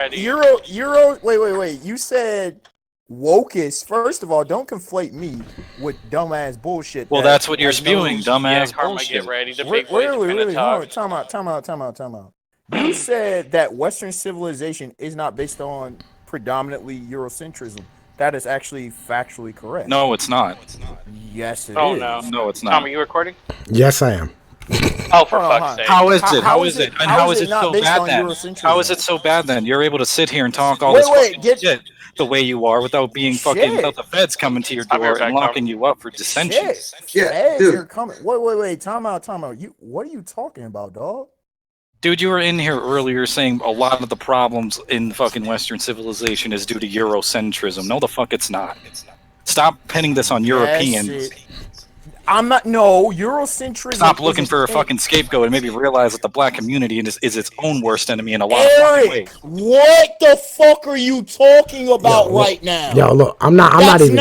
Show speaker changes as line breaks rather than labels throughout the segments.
Wait. You said wokest. First of all, don't conflate me with dumbass bullshit.
Well, that's what you're spewing, dumbass bullshit.
Get ready. The big really. Hold on. Time out. You said that Western civilization is not based on predominantly Eurocentrism. That is actually factually correct.
No, it's not.
Yes, it is.
No, it's not.
Tom, are you recording?
Yes, I am.
Oh, for fuck's sake.
How is it? And how is it so bad then? How is it so bad then? You're able to sit here and talk all this shit the way you are without being fucking without the feds coming to your door and locking you up for dissension.
Yeah, you're coming. Wait. Time out. What are you talking about, dog?
Dude, you were in here earlier saying a lot of the problems in fucking Western civilization is due to Eurocentrism. No, the fuck it's not. Stop pinning this on Europeans.
I'm not. No, Eurocentrism.
Stop looking for a fucking scapegoat and maybe realize that the black community is its own worst enemy in a lot of ways.
What the fuck are you talking about right now?
Yo, look, I'm not even.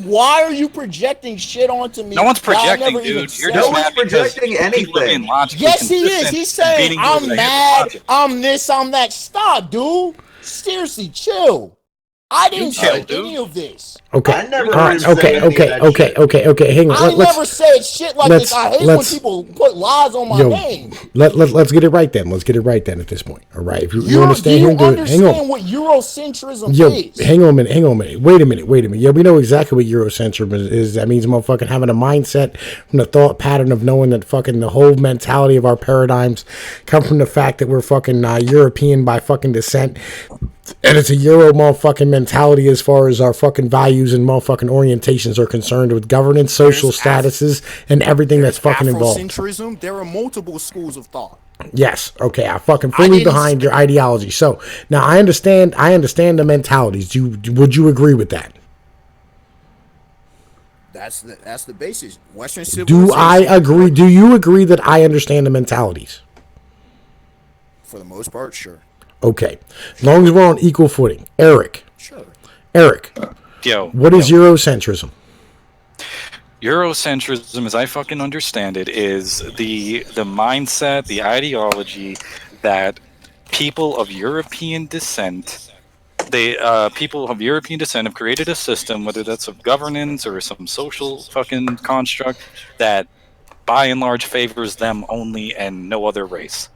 Why are you projecting shit onto me?
No one's projecting, dude. You're just mad
projecting anything.
Yes, he is. He's saying I'm mad. I'm this. I'm that. Stop, dude. Seriously, chill. I didn't say any of this.
Okay.
I never
okay. Hang on.
I never said shit like this. I hate when people put lies on my name.
Let's get it right then. Let's get it right then at this point. All right. If you understand,
hang on. What Eurocentrism is?
Hang on a minute. Wait a minute. Yeah, we know exactly what Eurocentrism is. That means motherfucking having a mindset from the thought pattern of knowing that fucking the whole mentality of our paradigms come from the fact that we're fucking European by fucking descent. And it's a Euro motherfucking mentality as far as our fucking values and motherfucking orientations are concerned with governance, social statuses, and everything that's fucking involved.
Afrocentrism, there are multiple schools of thought.
Yes, okay, I fucking fully behind your ideology. So now I understand the mentalities. Would you agree with that?
That's the basis. Western civilization.
Do I agree? Do you agree that I understand the mentalities?
For the most part, sure.
Okay, as long as we're on equal footing. Eric.
Sure.
Eric. What is Eurocentrism?
Eurocentrism, as I fucking understand it, is the mindset, the ideology that people of European descent, people of European descent have created a system, whether that's of governance or some social fucking construct, that by and large favors them only and no other race.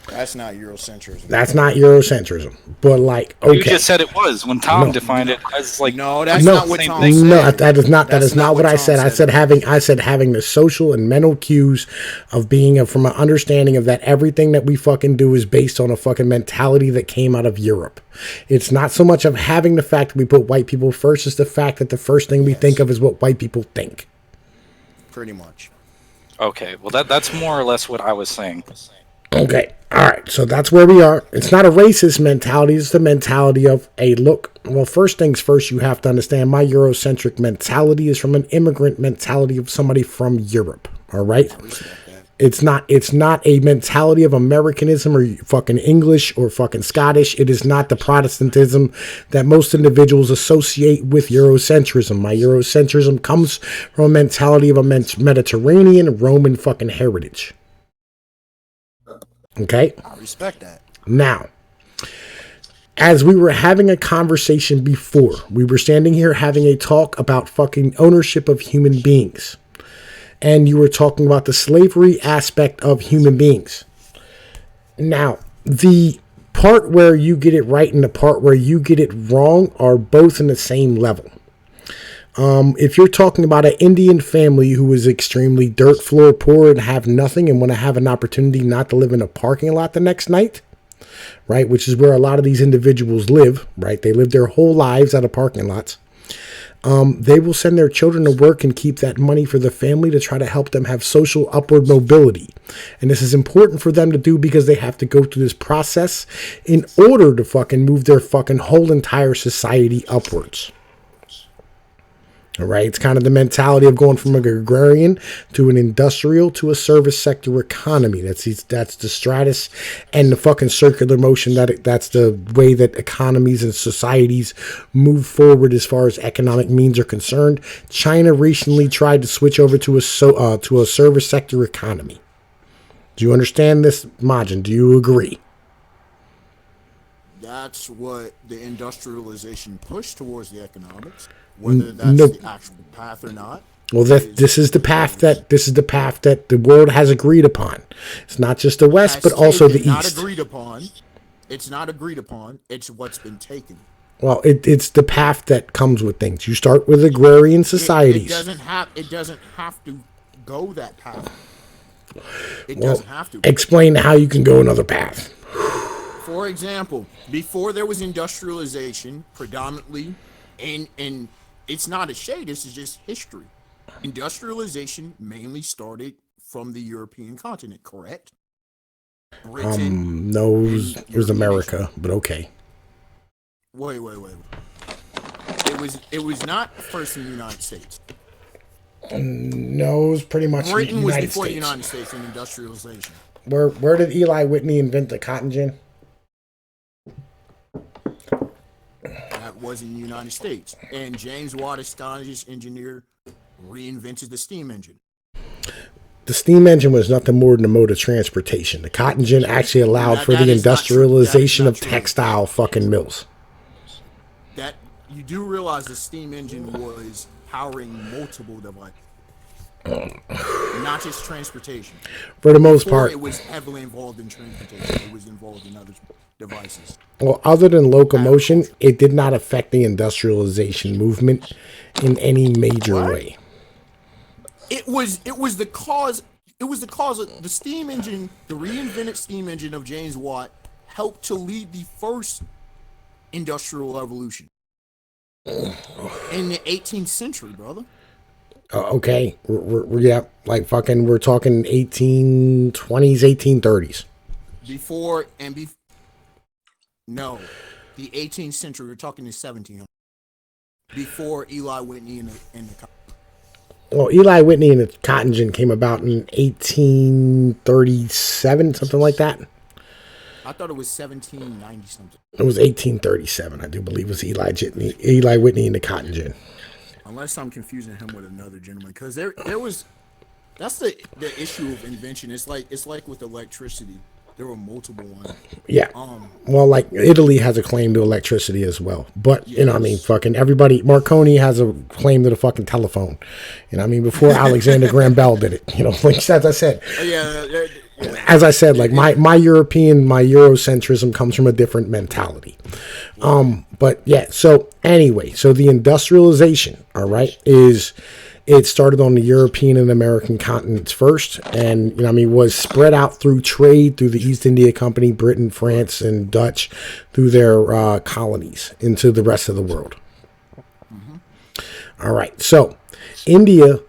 That's not Eurocentrism.
That's not Eurocentrism. But like, okay.
You just said it was when Tom defined it as like.
No, that's not what Tom said.
No, that is not what I said. I said having the social and mental cues of being from an understanding of that everything that we fucking do is based on a fucking mentality that came out of Europe. It's not so much of having the fact that we put white people first, it's the fact that the first thing we think of is what white people think.
Pretty much.
Okay, well that's more or less what I was saying.
Okay, all right, so that's where we are. It's not a racist mentality, it's the mentality of, well, first things first, you have to understand my Eurocentric mentality is from an immigrant mentality of somebody from Europe, all right? It's not a mentality of Americanism or fucking English or fucking Scottish. It is not the Protestantism that most individuals associate with Eurocentrism. My Eurocentrism comes from a mentality of a Mediterranean Roman fucking heritage. Okay?
I respect that.
Now, as we were having a conversation before, we were standing here having a talk about fucking ownership of human beings. And you were talking about the slavery aspect of human beings. Now, the part where you get it right and the part where you get it wrong are both in the same level. If you're talking about an Indian family who is extremely dirt floor poor and have nothing and want to have an opportunity not to live in a parking lot the next night, right, which is where a lot of these individuals live, right? They live their whole lives out of parking lots. They will send their children to work and keep that money for the family to try to help them have social upward mobility. And this is important for them to do because they have to go through this process in order to fucking move their fucking whole entire society upwards. All right, it's kind of the mentality of going from an agrarian to an industrial to a service sector economy. That's the stratus and the fucking circular motion. That's the way that economies and societies move forward as far as economic means are concerned. China recently tried to switch over to a service sector economy. Do you understand this, Majin? Do you agree?
That's what the industrialization pushed towards the economics. Whether that's the actual path or not.
Well, this is the path that the world has agreed upon. It's not just the West, but also the East.
It's not agreed upon. It's what's been taken.
Well, it's the path that comes with things. You start with agrarian societies.
It doesn't have to go that path. It doesn't have to.
Explain how you can go another path.
For example, before there was industrialization, predominantly, and it's not a shade. This is just history. Industrialization mainly started from the European continent, correct?
Britain. No, it was America, but okay.
Wait. It was not first in the United States.
No, it was pretty much
Britain was before
States.
the United States in industrialization.
Where did Eli Whitney invent the cotton gin?
That was in the United States. And James Watt, a Scottish engineer, reinvented the steam engine.
The steam engine was nothing more than a mode of transportation. The cotton gin actually allowed for the industrialization of textile fucking mills.
That you do realize the steam engine was powering multiple devices, not just transportation.
For the most part,
it was heavily involved in transportation. It was involved in other devices.
Well, other than locomotion, it did not affect the industrialization movement in any major way.
It was the cause of the steam engine, the reinvented steam engine of James Watt helped to lead the first industrial revolution in the 18th century, brother.
Okay, we're talking 1820s, 1830s. No, the 18th century. We're talking the 1700s. Before Eli Whitney and the Well, Eli Whitney and the cotton gin came about in 1837, something like that.
I thought it was 1790 something.
It was 1837, I do believe, was Eli Whitney and the cotton gin.
Unless I'm confusing him with another gentleman, because there was, that's the issue of invention. It's like with electricity. There were multiple ones.
Yeah. Well, like Italy has a claim to electricity as well. But, yes. You know what I mean? Fucking everybody, Marconi has a claim to the fucking telephone. You know what I mean? Before Alexander Graham Bell did it. You know, like as I said.
Yeah.
As I said, like my Eurocentrism comes from a different mentality. But yeah, so anyway, so the industrialization, all right, it started on the European and American continents first, and you know, I mean, was spread out through trade through the East India Company, Britain, France, and Dutch, through their colonies into the rest of the world. Mm-hmm. All right, so India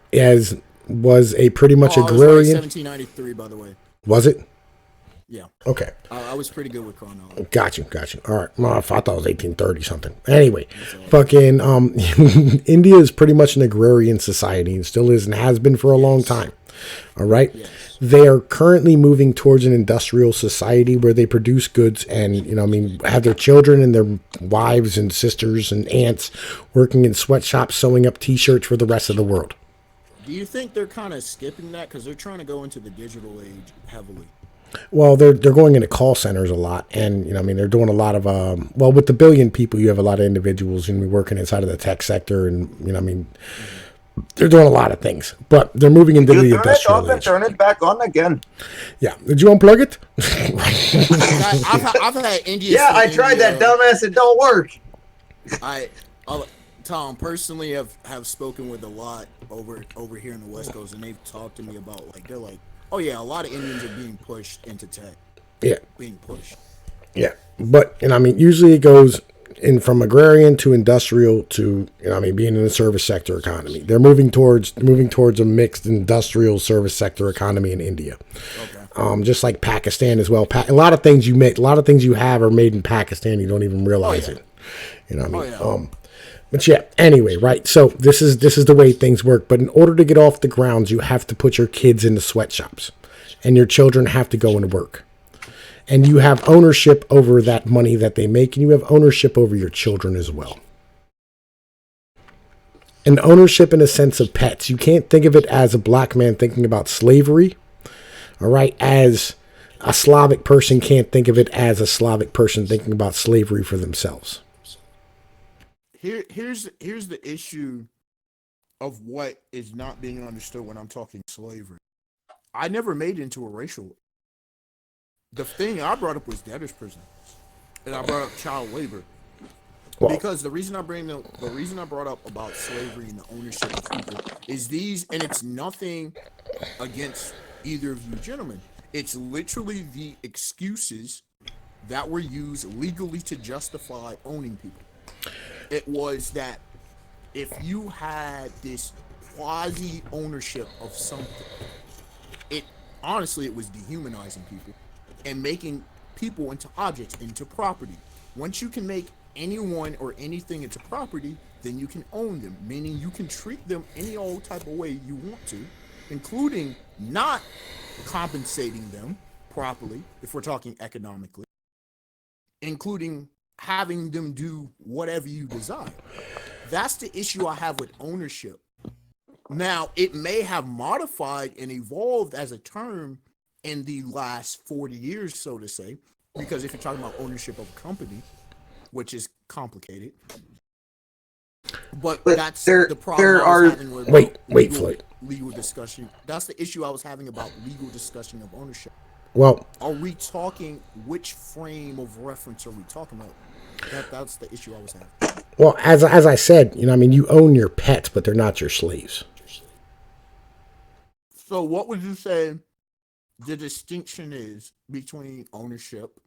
was a pretty much agrarian.
1793, by the way.
Was it?
Yeah.
Okay.
I was pretty good with chronology.
Got you. All right. Well, I thought it was 1830 something. Anyway, fucking India is pretty much an agrarian society and still is and has been for a long time. All right. Yes. They are currently moving towards an industrial society where they produce goods and, you know, I mean, have their children and their wives and sisters and aunts working in sweatshops sewing up T-shirts for the rest of the world.
Do you think they're kind of skipping that because they're trying to go into the digital age heavily?
Well, they're going into call centers a lot, and you know, I mean, they're doing a lot of well, with the billion people, you have a lot of individuals and we're working inside of the tech sector, and you know, I mean, they're doing a lot of things, but they're moving into the industrial age.
Turn it back on again.
Yeah, did you unplug it?
I've had India.
Yeah, I tried that, dumbass. It don't work.
Tom, personally have spoken with a lot over here in the West Coast, and they've talked to me about they're like, oh yeah, a lot of Indians are being pushed into tech.
Yeah,
being pushed.
Yeah, but you know, I mean, usually it goes in from agrarian to industrial to, you know, I mean, being in the service sector economy. They're moving towards a mixed industrial service sector economy in India. Okay. Just like Pakistan as well. A lot of things you have are made in Pakistan. You don't even realize it. You know what I mean? But yeah, anyway, right? So this is the way things work. But in order to get off the grounds, you have to put your kids into sweatshops, and your children have to go into work, and you have ownership over that money that they make, and you have ownership over your children as well. And ownership in a sense of pets. You can't think of it as a black man thinking about slavery, all right? As a Slavic person can't think of it as a Slavic person thinking about slavery for themselves.
Here's the issue of what is not being understood when I'm talking slavery. I never made it into a racial. The thing I brought up was debtor's prison, and I brought up child labor.
Well,
Because the reason I brought up about slavery and the ownership of people is these, and it's nothing against either of you gentlemen. It's literally the excuses that were used legally to justify owning people. It was that if you had this quasi ownership of something, it was dehumanizing people and making people into objects, into property. Once you can make anyone or anything into property, then you can own them, meaning you can treat them any old type of way you want to, including not compensating them properly, if we're talking economically, including having them do whatever you desire. That's the issue I have with ownership. Now, it may have modified and evolved as a term in the last 40 years, so to say, because if you're talking about ownership of a company, which is complicated. But that's the problem I was having with legal discussion. That's the issue I was having about legal discussion of ownership.
Well,
are we talking, which frame of reference are we talking about? That's the issue I was having.
Well, as I said, you own your pets, but they're not your slaves.
So what would you say the distinction is between ownership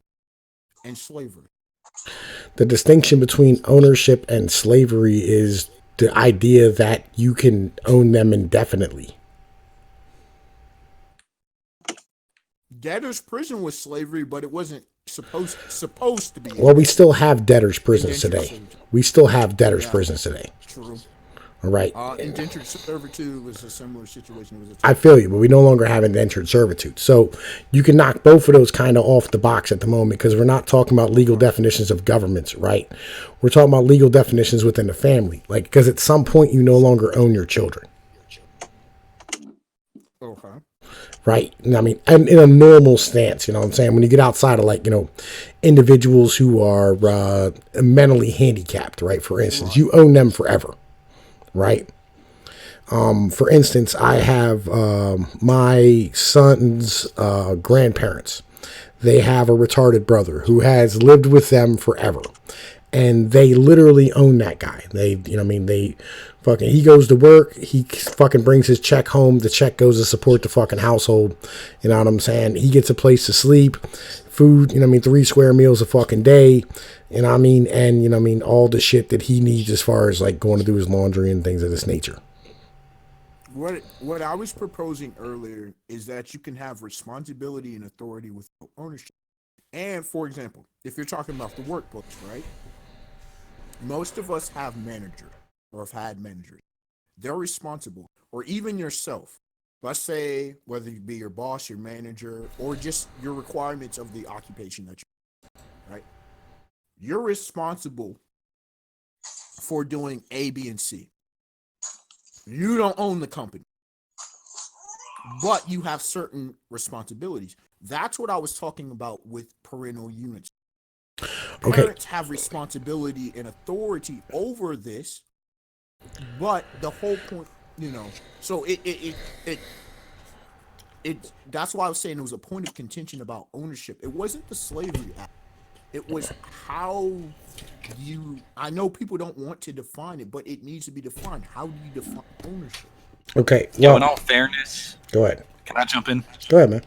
and slavery?
The distinction between ownership and slavery is the idea that you can own them indefinitely.
Debtor's prison was slavery, but it wasn't supposed to be.
Well, we still have debtor's prisons today. We still have debtor's prisons today.
True.
All right.
Indentured servitude was a similar situation.
I feel you, but we no longer have indentured servitude. So you can knock both of those kind of off the box at the moment because we're not talking about legal definitions of governments, right? We're talking about legal definitions within the family. Like, because at some point you no longer own your children.
Okay.
Right. And in a normal stance, you know what I'm saying? When you get outside of individuals who are mentally handicapped, right? For instance, you own them forever. Right. For instance, I have my son's grandparents. They have a retarded brother who has lived with them forever, and they literally own that guy. They he goes to work. He fucking brings his check home. The check goes to support the fucking household. You know what I'm saying? He gets a place to sleep, food. 3 square meals a fucking day. And all the shit that he needs as far as going to do his laundry and things of this nature.
What I was proposing earlier is that you can have responsibility and authority with ownership. And for example, if you're talking about the workplace, right? Most of us have managers or have had managers. They're responsible, or even yourself. Let's say whether you be your boss, your manager, or just your requirements of the occupation that you're, right? You're responsible for doing A, B, and C. You don't own the company, but you have certain responsibilities. That's what I was talking about with parental units. Parents have responsibility and authority over this, but the whole point, so that's why I was saying it was a point of contention about ownership. It wasn't the Slavery Act. It was how I know people don't want to define it, but it needs to be defined. How do you define ownership?
Okay.
Well, in all fairness,
go ahead.
Can I jump in?
Go ahead, man.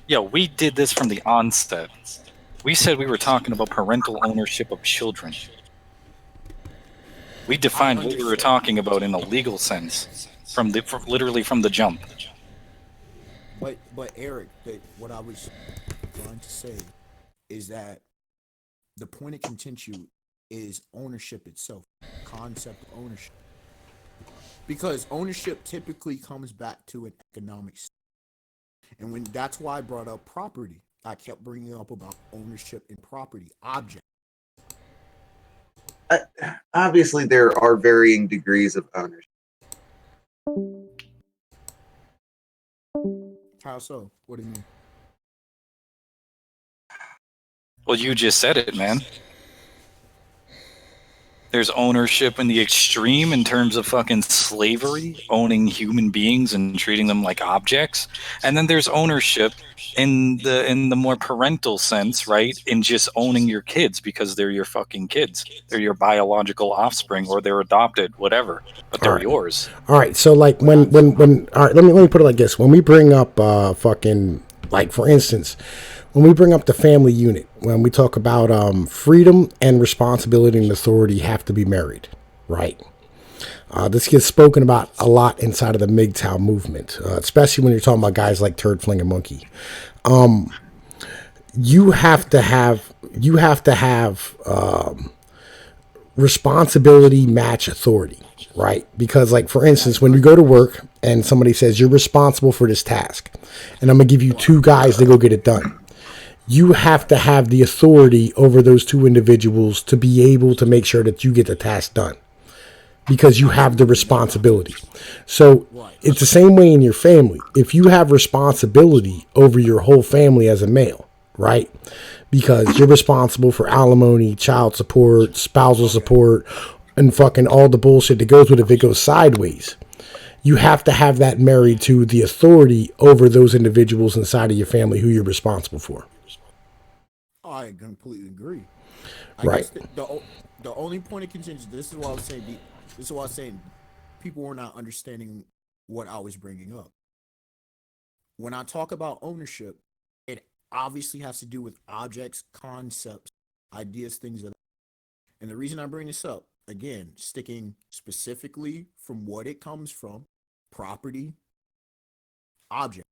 Yeah, we did this from the onset. We said we were talking about parental ownership of children. We defined what we were talking about in a legal sense, literally from the jump.
But Eric, what I was trying to say is that the point of contention is ownership itself, concept of ownership. Because ownership typically comes back to an economic state. And that's why I brought up property. I kept bringing up about ownership and property, object.
Obviously, there are varying degrees of ownership.
How so? What do you mean?
Well, you just said it, man. There's ownership in the extreme in terms of fucking slavery, owning human beings and treating them like objects. And then there's ownership in the more parental sense, right? In just owning your kids because they're your fucking kids. They're your biological offspring or they're adopted, whatever. But they're yours.
All right. So like when all right, let me put it like this. When we bring up fucking, like, for instance, when we bring up the family unit, when we talk about freedom and responsibility and authority have to be married, right? This gets spoken about a lot inside of the Mgtows movement, especially when you're talking about guys like Turd Fling and Monkey. You have to have responsibility match authority, right? Because, like, for instance, when you go to work and somebody says you're responsible for this task, and I'm gonna give you 2 guys to go get it done, you have to have the authority over those 2 individuals to be able to make sure that you get the task done, because you have the responsibility. So it's the same way in your family. If you have responsibility over your whole family as a male, right? Because you're responsible for alimony, child support, spousal support, and fucking all the bullshit that goes with it if it goes sideways. You have to have that married to the authority over those individuals inside of your family who you're responsible for.
I completely agree.
Right.
Guess the only point of contention. This is what I was saying. This is what I was saying. People were not understanding what I was bringing up. When I talk about ownership, it obviously has to do with objects, concepts, ideas, things like that. And the reason I bring this up, again, sticking specifically from what it comes from, property, object.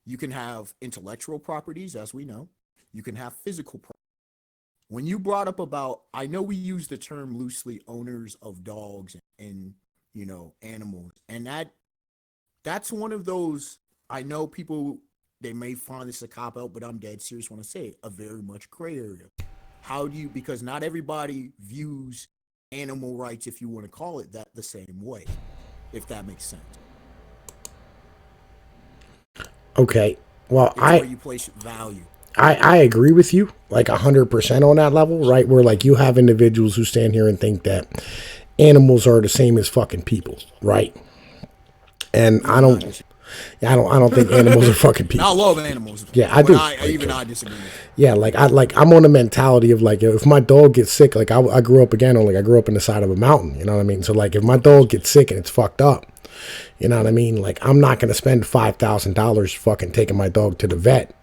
You can have intellectual properties, as we know. You can have physical property. When you brought up about, I know we use the term loosely, owners of dogs and animals, and that's one of those. I know people, they may find this a cop out, but I'm dead serious when I say it, a very much gray area. How do you, because not everybody views animal rights, if you want to call it that, the same way, if that makes sense.
Okay. Well,
it's where you place value.
I agree with you like 100% on that level, right? Where, like, you have individuals who stand here and think that animals are the same as fucking people, right? And I don't think animals are fucking people.
I love animals.
Yeah, I do.
I disagree.
Yeah, I'm on the mentality of, like, if my dog gets sick, like, I grew up I grew up in the side of a mountain, you know what I mean? So, like, if my dog gets sick and it's fucked up, you know what I mean? Like, I'm not gonna spend $5,000 fucking taking my dog to the vet.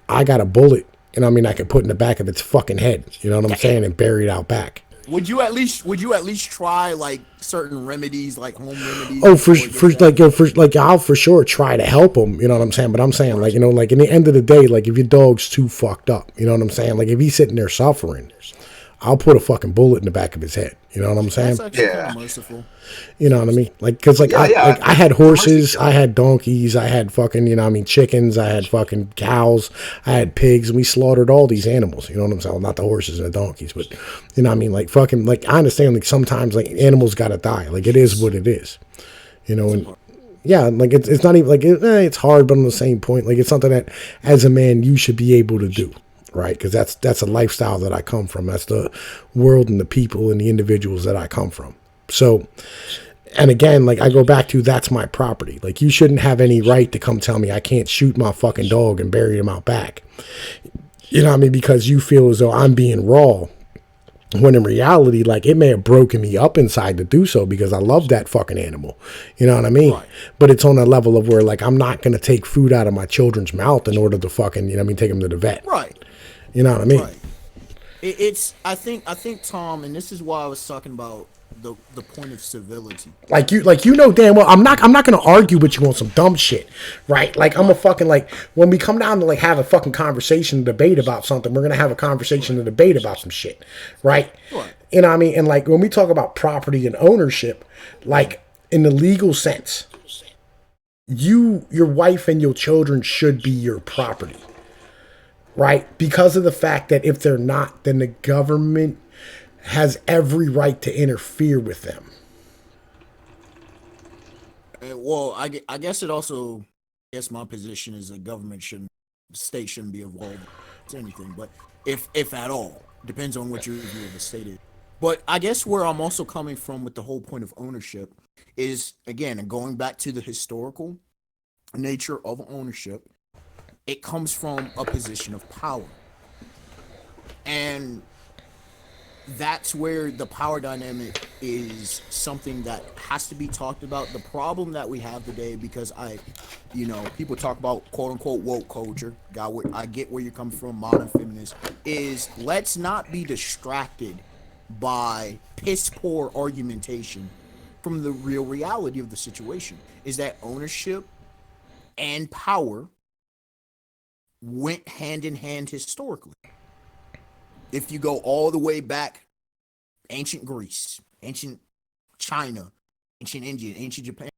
I got a bullet, you know what I mean, I could put in the back of its fucking head, you know what I'm saying, and bury it out back.
Would you at least try, like, certain remedies, like home remedies?
Oh, I'll for sure try to help them, you know what I'm saying? But I'm saying, like, like, in the end of the day, like, if your dog's too fucked up, you know what I'm saying? Like, if he's sitting there suffering, I'll put a fucking bullet in the back of his head. You know what I'm saying?
That's actually kind of merciful.
You know what I mean? Like, because, like, I had horses, I had donkeys, I had fucking, you know what I mean, chickens, I had fucking cows, I had pigs, and we slaughtered all these animals. You know what I'm saying? Well, not the horses and the donkeys, but, you know what I mean? Like, fucking, like, I understand, like, sometimes, like, animals gotta die. Like, it is what it is. You know, and yeah, like, it's not even, like, it's hard, but on the same point, like, it's something that, as a man, you should be able to do. Right, because that's a lifestyle that I come from. That's the world and the people and the individuals that I come from. So, and again, like, I go back to, that's my property. Like, you shouldn't have any right to come tell me I can't shoot my fucking dog and bury him out back. You know what I mean? Because you feel as though I'm being raw. When in reality, like, it may have broken me up inside to do so because I love that fucking animal. You know what I mean? Right. But it's on a level of where, like, I'm not going to take food out of my children's mouth in order to fucking, you know what I mean, take them to the vet.
Right.
You know what I mean?
Right. It's I think Tom, and this is why I was talking about the point of civility.
Like, you know damn well I'm not gonna argue with you on some dumb shit, right? Like, I'm a fucking, like, when we come down to, like, have a fucking conversation, debate about something, we're gonna have a conversation and debate about some shit, right? You know what I mean? And, like, when we talk about property and ownership, like, in the legal sense, your wife and your children should be your property. Right? Because of the fact that if they're not, then the government has every right to interfere with them.
Well, I guess it also, my position is the state shouldn't be involved in anything. But if at all. Depends on what your view of the state is. But I guess where I'm also coming from with the whole point of ownership is, again, going back to the historical nature of ownership, it comes from a position of power. And that's where the power dynamic is something that has to be talked about. The problem that we have today, because people talk about quote unquote woke culture. I get where you come from, modern feminists, is let's not be distracted by piss poor argumentation from the real reality of the situation. Is that ownership and power went hand in hand historically. If you go all the way back, ancient Greece, ancient China, ancient India, ancient Japan,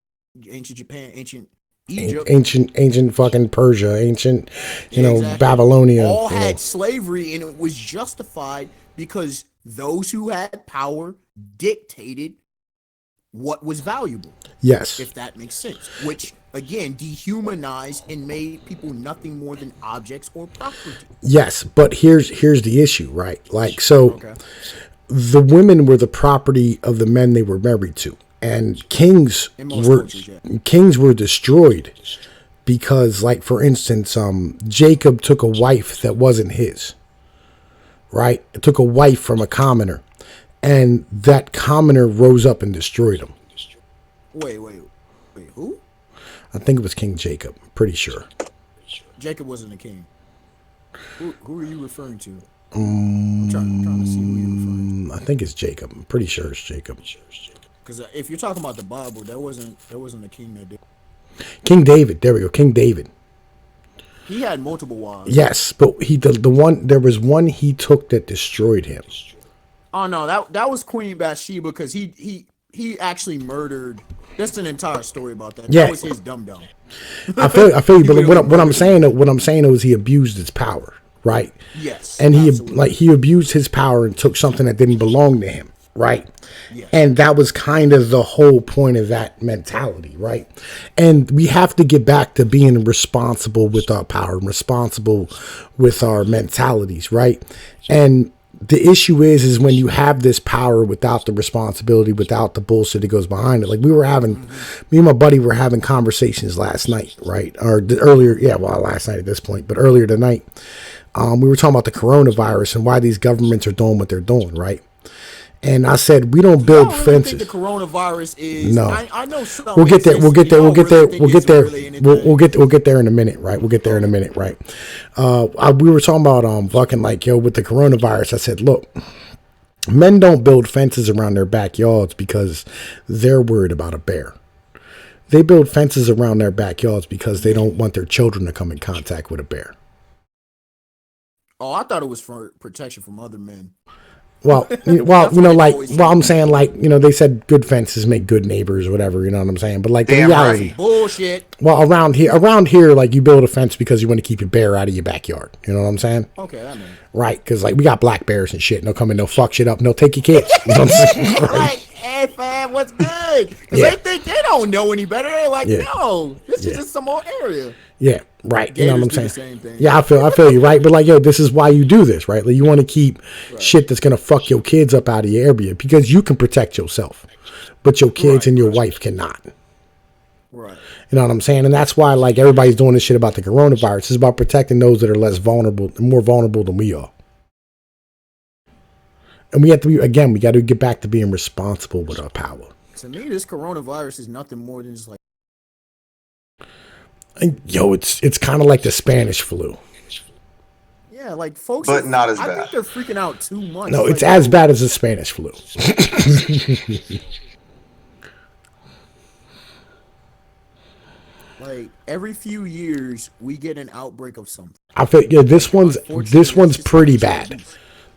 ancient Egypt,
ancient fucking Persia, ancient,
exactly.
Babylonia,
all had slavery, and it was justified because those who had power dictated what was valuable.
Yes.
If that makes sense. Which, again, dehumanized and made people nothing more than objects or property.
Yes, but here's the issue, right? Like, so
Okay.
the women were the property of the men they were married to, and kings were destroyed because, like, for instance, Jacob took a wife that wasn't his, right? It took a wife from a commoner, and that commoner rose up and destroyed him.
Wait, who?
I think it was King Jacob. I'm pretty sure.
Jacob wasn't a king. Who are you referring to? I'm trying to see who you're referring to.
I think it's Jacob. I'm pretty sure it's Jacob.
Because if you're talking about the Bible, there wasn't a king that did.
King David. There we go. King David.
He had multiple wives.
Yes, but there was one he took that destroyed him.
Oh no, that was Queen Bathsheba, because he actually murdered. That's an entire story about that.
Yeah.
That was his dum.
I feel you, but what I'm saying is he abused his power, right?
Yes.
And
absolutely.
he abused his power and took something that didn't belong to him, right?
Yes.
And that was kind of the whole point of that mentality, right? And we have to get back to being responsible with our power and responsible with our mentalities, right? And the issue is when you have this power without the responsibility, without the bullshit that goes behind it. Like me and my buddy were having conversations last night, right? Or earlier, last night at this point, but earlier tonight, we were talking about the coronavirus and why these governments are doing what they're doing, right? And I said, we don't build fences.
Think the coronavirus is.
No,
I know.
We'll get there. We'll get there in a minute, right? We'll get there in a minute, right? We were talking about fucking with the coronavirus. I said, look, men don't build fences around their backyards because they're worried about a bear. They build fences around their backyards because they don't want their children to come in contact with a bear.
Oh, I thought it was for protection from other men.
Well, I'm saying, they said good fences make good neighbors or whatever, you know what I'm saying? But the reality,
right. Bullshit.
Well, around here, you build a fence because you want to keep your bear out of your backyard. You know what I'm saying?
Okay, I mean.
Right, because we got black bears and shit. And they'll come in, they'll fuck shit up, and they'll take your kids. You know what I'm saying?
Right. Hey, fam, what's good? Because they think they don't know any better. They're like, no, this is just some more area.
Yeah, right.
Gators,
you know what I'm
saying?
saying?
Same thing.
Yeah, I feel you, right? But this is why you do this, right? You want to keep shit that's gonna fuck your kids up out of your area because you can protect yourself, but your kids and your wife cannot.
Right.
You know what I'm saying? And that's why everybody's doing this shit about the coronavirus. It's about protecting those that are less vulnerable, more vulnerable than we are. And we have to we got to get back to being responsible with our power.
To me, this coronavirus is nothing more than just
it's kind of like the Spanish flu.
Yeah, folks.
But not as bad.
I think they're freaking out too much.
No, it's as bad as the Spanish flu.
Every few years, we get an outbreak of something.
I feel this one's pretty bad.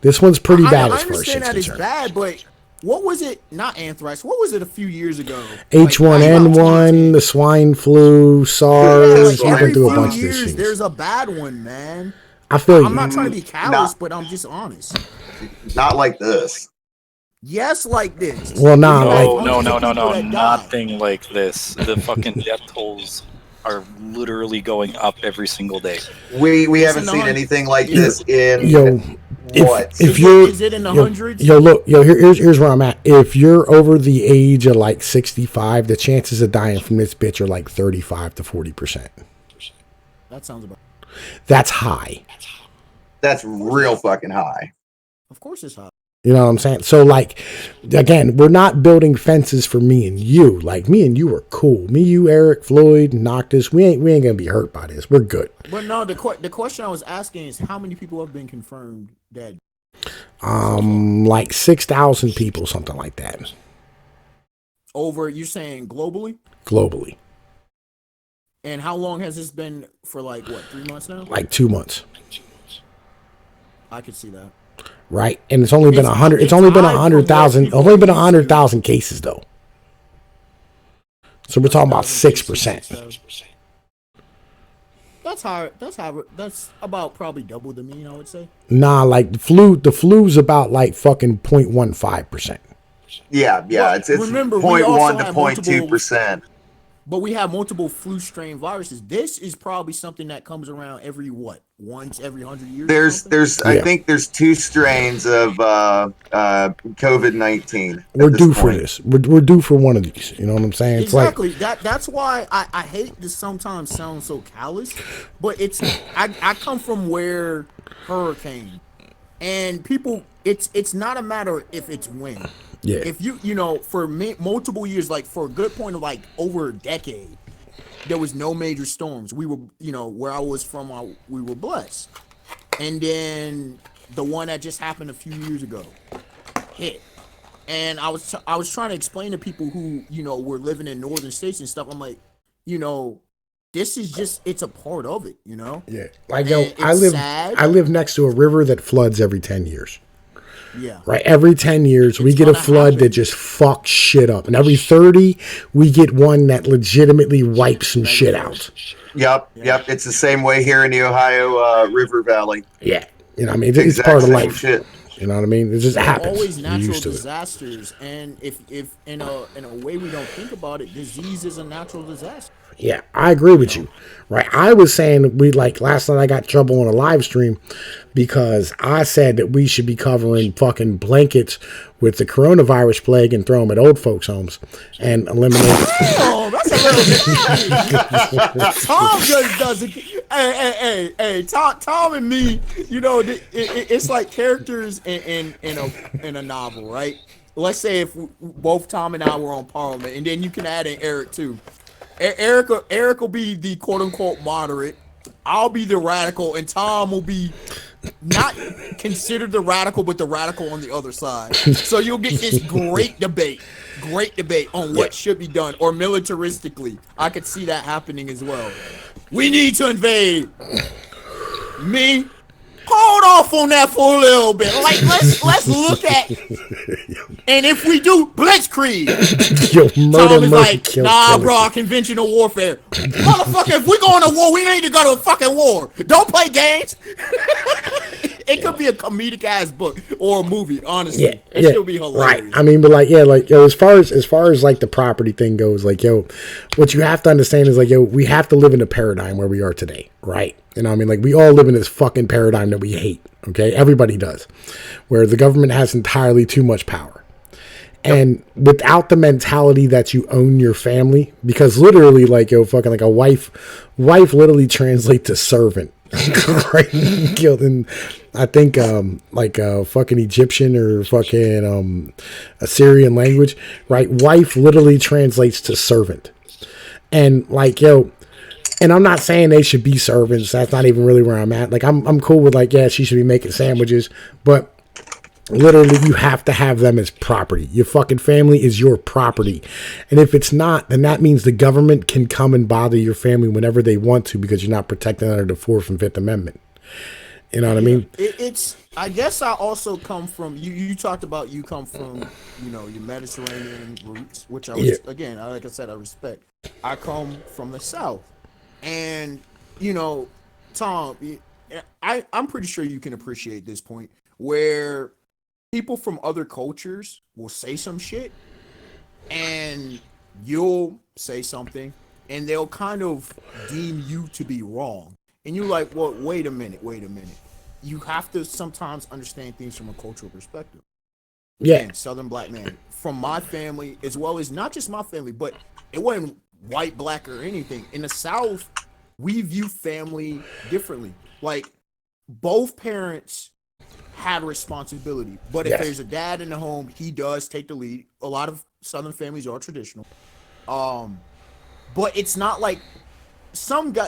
This one's pretty bad as far as shit's concerned. I understand that it's
bad, but what was it? Not anthrax. What was it a few years ago?
H1N1, the swine flu, SARS.
Yeah,
every
few
a bunch
years,
of these
there's a bad one, man.
I feel
I'm not trying to be callous, but I'm just honest.
Not like this.
Yes, like this.
Well,
no, nothing like this. The fucking death tolls are literally going up every single day.
We haven't seen anything like this in what?
If you're,
is it in the hundreds?
Here's where I'm at. If you're over the age of like 65, the chances of dying from this bitch are like 35 to 40%.
That sounds about.
That's high.
That's real fucking high.
Of course it's high.
You know what I'm saying? So, like, again, we're not building fences for me and you. Like, me and you are cool. Me, you, Eric, Floyd, Noctis, we ain't gonna be hurt by this. We're good.
But no, the question I was asking is how many people have been confirmed dead?
Like 6,000 people, something like that.
Over, you're saying globally?
Globally.
And how long has this been for? Like what? 3 months now?
Like 2 months.
I could see that.
Right, and it's only been 100. It's only been 100,000. Only been 100,000 cases though. So we're talking about 6%.
That's high. That's about probably double the mean, I would say.
Nah, like the flu's about like fucking 0.15%.
Yeah,
Well,
it's
remember,
0.1 to 0.2%.
But we have multiple flu strain viruses. This is probably something that comes around every once every 100 years.
I think there's 2 strains of COVID-19.
We're due for this. We're due for one of these. You know what I'm saying?
Exactly. It's like, that's why I hate this. Sometimes sounds so callous, but it's I come from where hurricane and people. It's not a matter if it's when.
Yeah.
If you for multiple years, like for a good point of like over a decade, there was no major storms. We were, where I was from, we were blessed. And then the one that just happened a few years ago hit. And I was trying to explain to people who, were living in northern states and stuff. I'm like, this is just, it's a part of it,
Yeah. Like, I live next to a river that floods every 10 years.
Yeah.
Right. Every 10 years, we get a flood that just fucks shit up. And every 30, we get one that legitimately wipes some shit out.
Yep. It's the same way here in the Ohio River Valley.
Yeah. I mean, it's part of life.
Shit.
You know what I mean? It just happens.
Always natural disasters. And if in a way we don't think about it, disease is a natural disaster.
Yeah, I agree with you. Right. I was saying last night I got in trouble on a live stream because I said that we should be covering fucking blankets with the coronavirus plague and throw them at old folks' homes and eliminate.
Oh, that's a little Tom just does it. Hey, Tom and me, it's like characters in a novel, right? Let's say if both Tom and I were on Parliament, and then you can add in Eric too. Eric will be the quote unquote moderate. I'll be the radical, and Tom will be not considered the radical, but the radical on the other side. So you'll get this great debate on what should be done, or militaristically. I could see that happening as well. We need to invade. Me, hold off on that for a little bit. Like let's look at. And if we do blitzkrieg, Tom is like, nah, bro, conventional warfare. Motherfucker, if we go to war, we need to go to a fucking war. Don't play games. It could be a comedic ass book or a movie, honestly. It should be hilarious.
Right. I mean, but as far as like the property thing goes, what you have to understand is we have to live in a paradigm where we are today, right? You know what I mean? Like, we all live in this fucking paradigm that we hate, okay? Everybody does. Where the government has entirely too much power. And without the mentality that you own your family, because literally, a wife literally translates to servant. Right? And I think, fucking Egyptian or fucking Assyrian language, right? Wife literally translates to servant. And and I'm not saying they should be servants. That's not even really where I'm at. I'm cool with she should be making sandwiches, but literally you have to have them as property. Your fucking family is your property. And if it's not, then that means the government can come and bother your family whenever they want to because you're not protected under the 4th and 5th Amendment. You know what I mean?
I guess I also come from, you talked about you come from, your Mediterranean roots, which I was, again, like I said, I respect. I come from the South. And, Tom, I'm pretty sure you can appreciate this point where people from other cultures will say some shit and you'll say something and they'll kind of deem you to be wrong. And you're like, well, wait a minute. You have to sometimes understand things from a cultural perspective.
Yeah.
And Southern black man, from my family, as well as not just my family, but it wasn't white, black, or anything. In the South, we view family differently. Like, both parents have responsibility, but if there's a dad in the home, he does take the lead. A lot of Southern families are traditional. But it's not like some go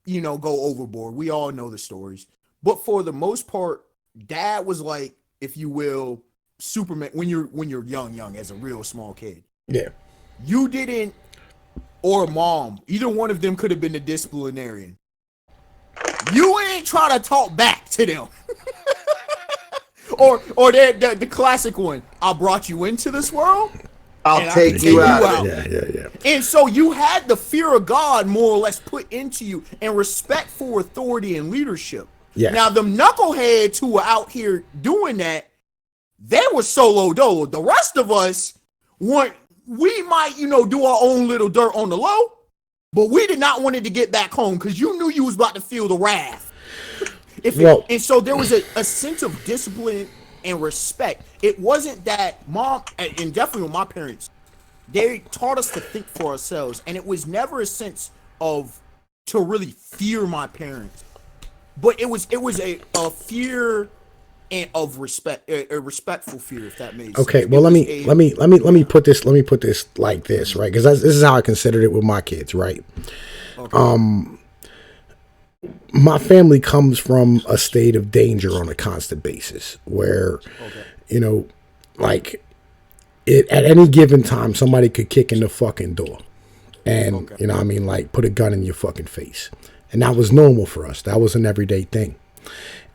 overboard. We all know the stories. But for the most part, dad was like, if you will, Superman when you're young as a real small kid.
Yeah.
You didn't, or mom, either one of them could have been the disciplinarian. You ain't trying to talk back to them. or the classic one, I brought you into this world.
I'll take you out.
Yeah.
And so you had the fear of God more or less put into you and respect for authority and leadership.
Yeah.
Now, the knuckleheads who were out here doing that, they were solo dolo. The rest of us weren't. We might, do our own little dirt on the low, but we did not want it to get back home because you knew you was about to feel the wrath. And so there was a sense of discipline and respect. It wasn't that mom, and definitely with my parents, they taught us to think for ourselves, and it was never a sense of to really fear my parents, but it was a fear and of respect, a respectful fear, if that makes sense.
Okay, well let me put this like this, right? Because this is how I considered it with my kids, right? Okay. My family comes from a state of danger on a constant basis, where like at any given time somebody could kick in the fucking door, and like put a gun in your fucking face, and that was normal for us. That was an everyday thing,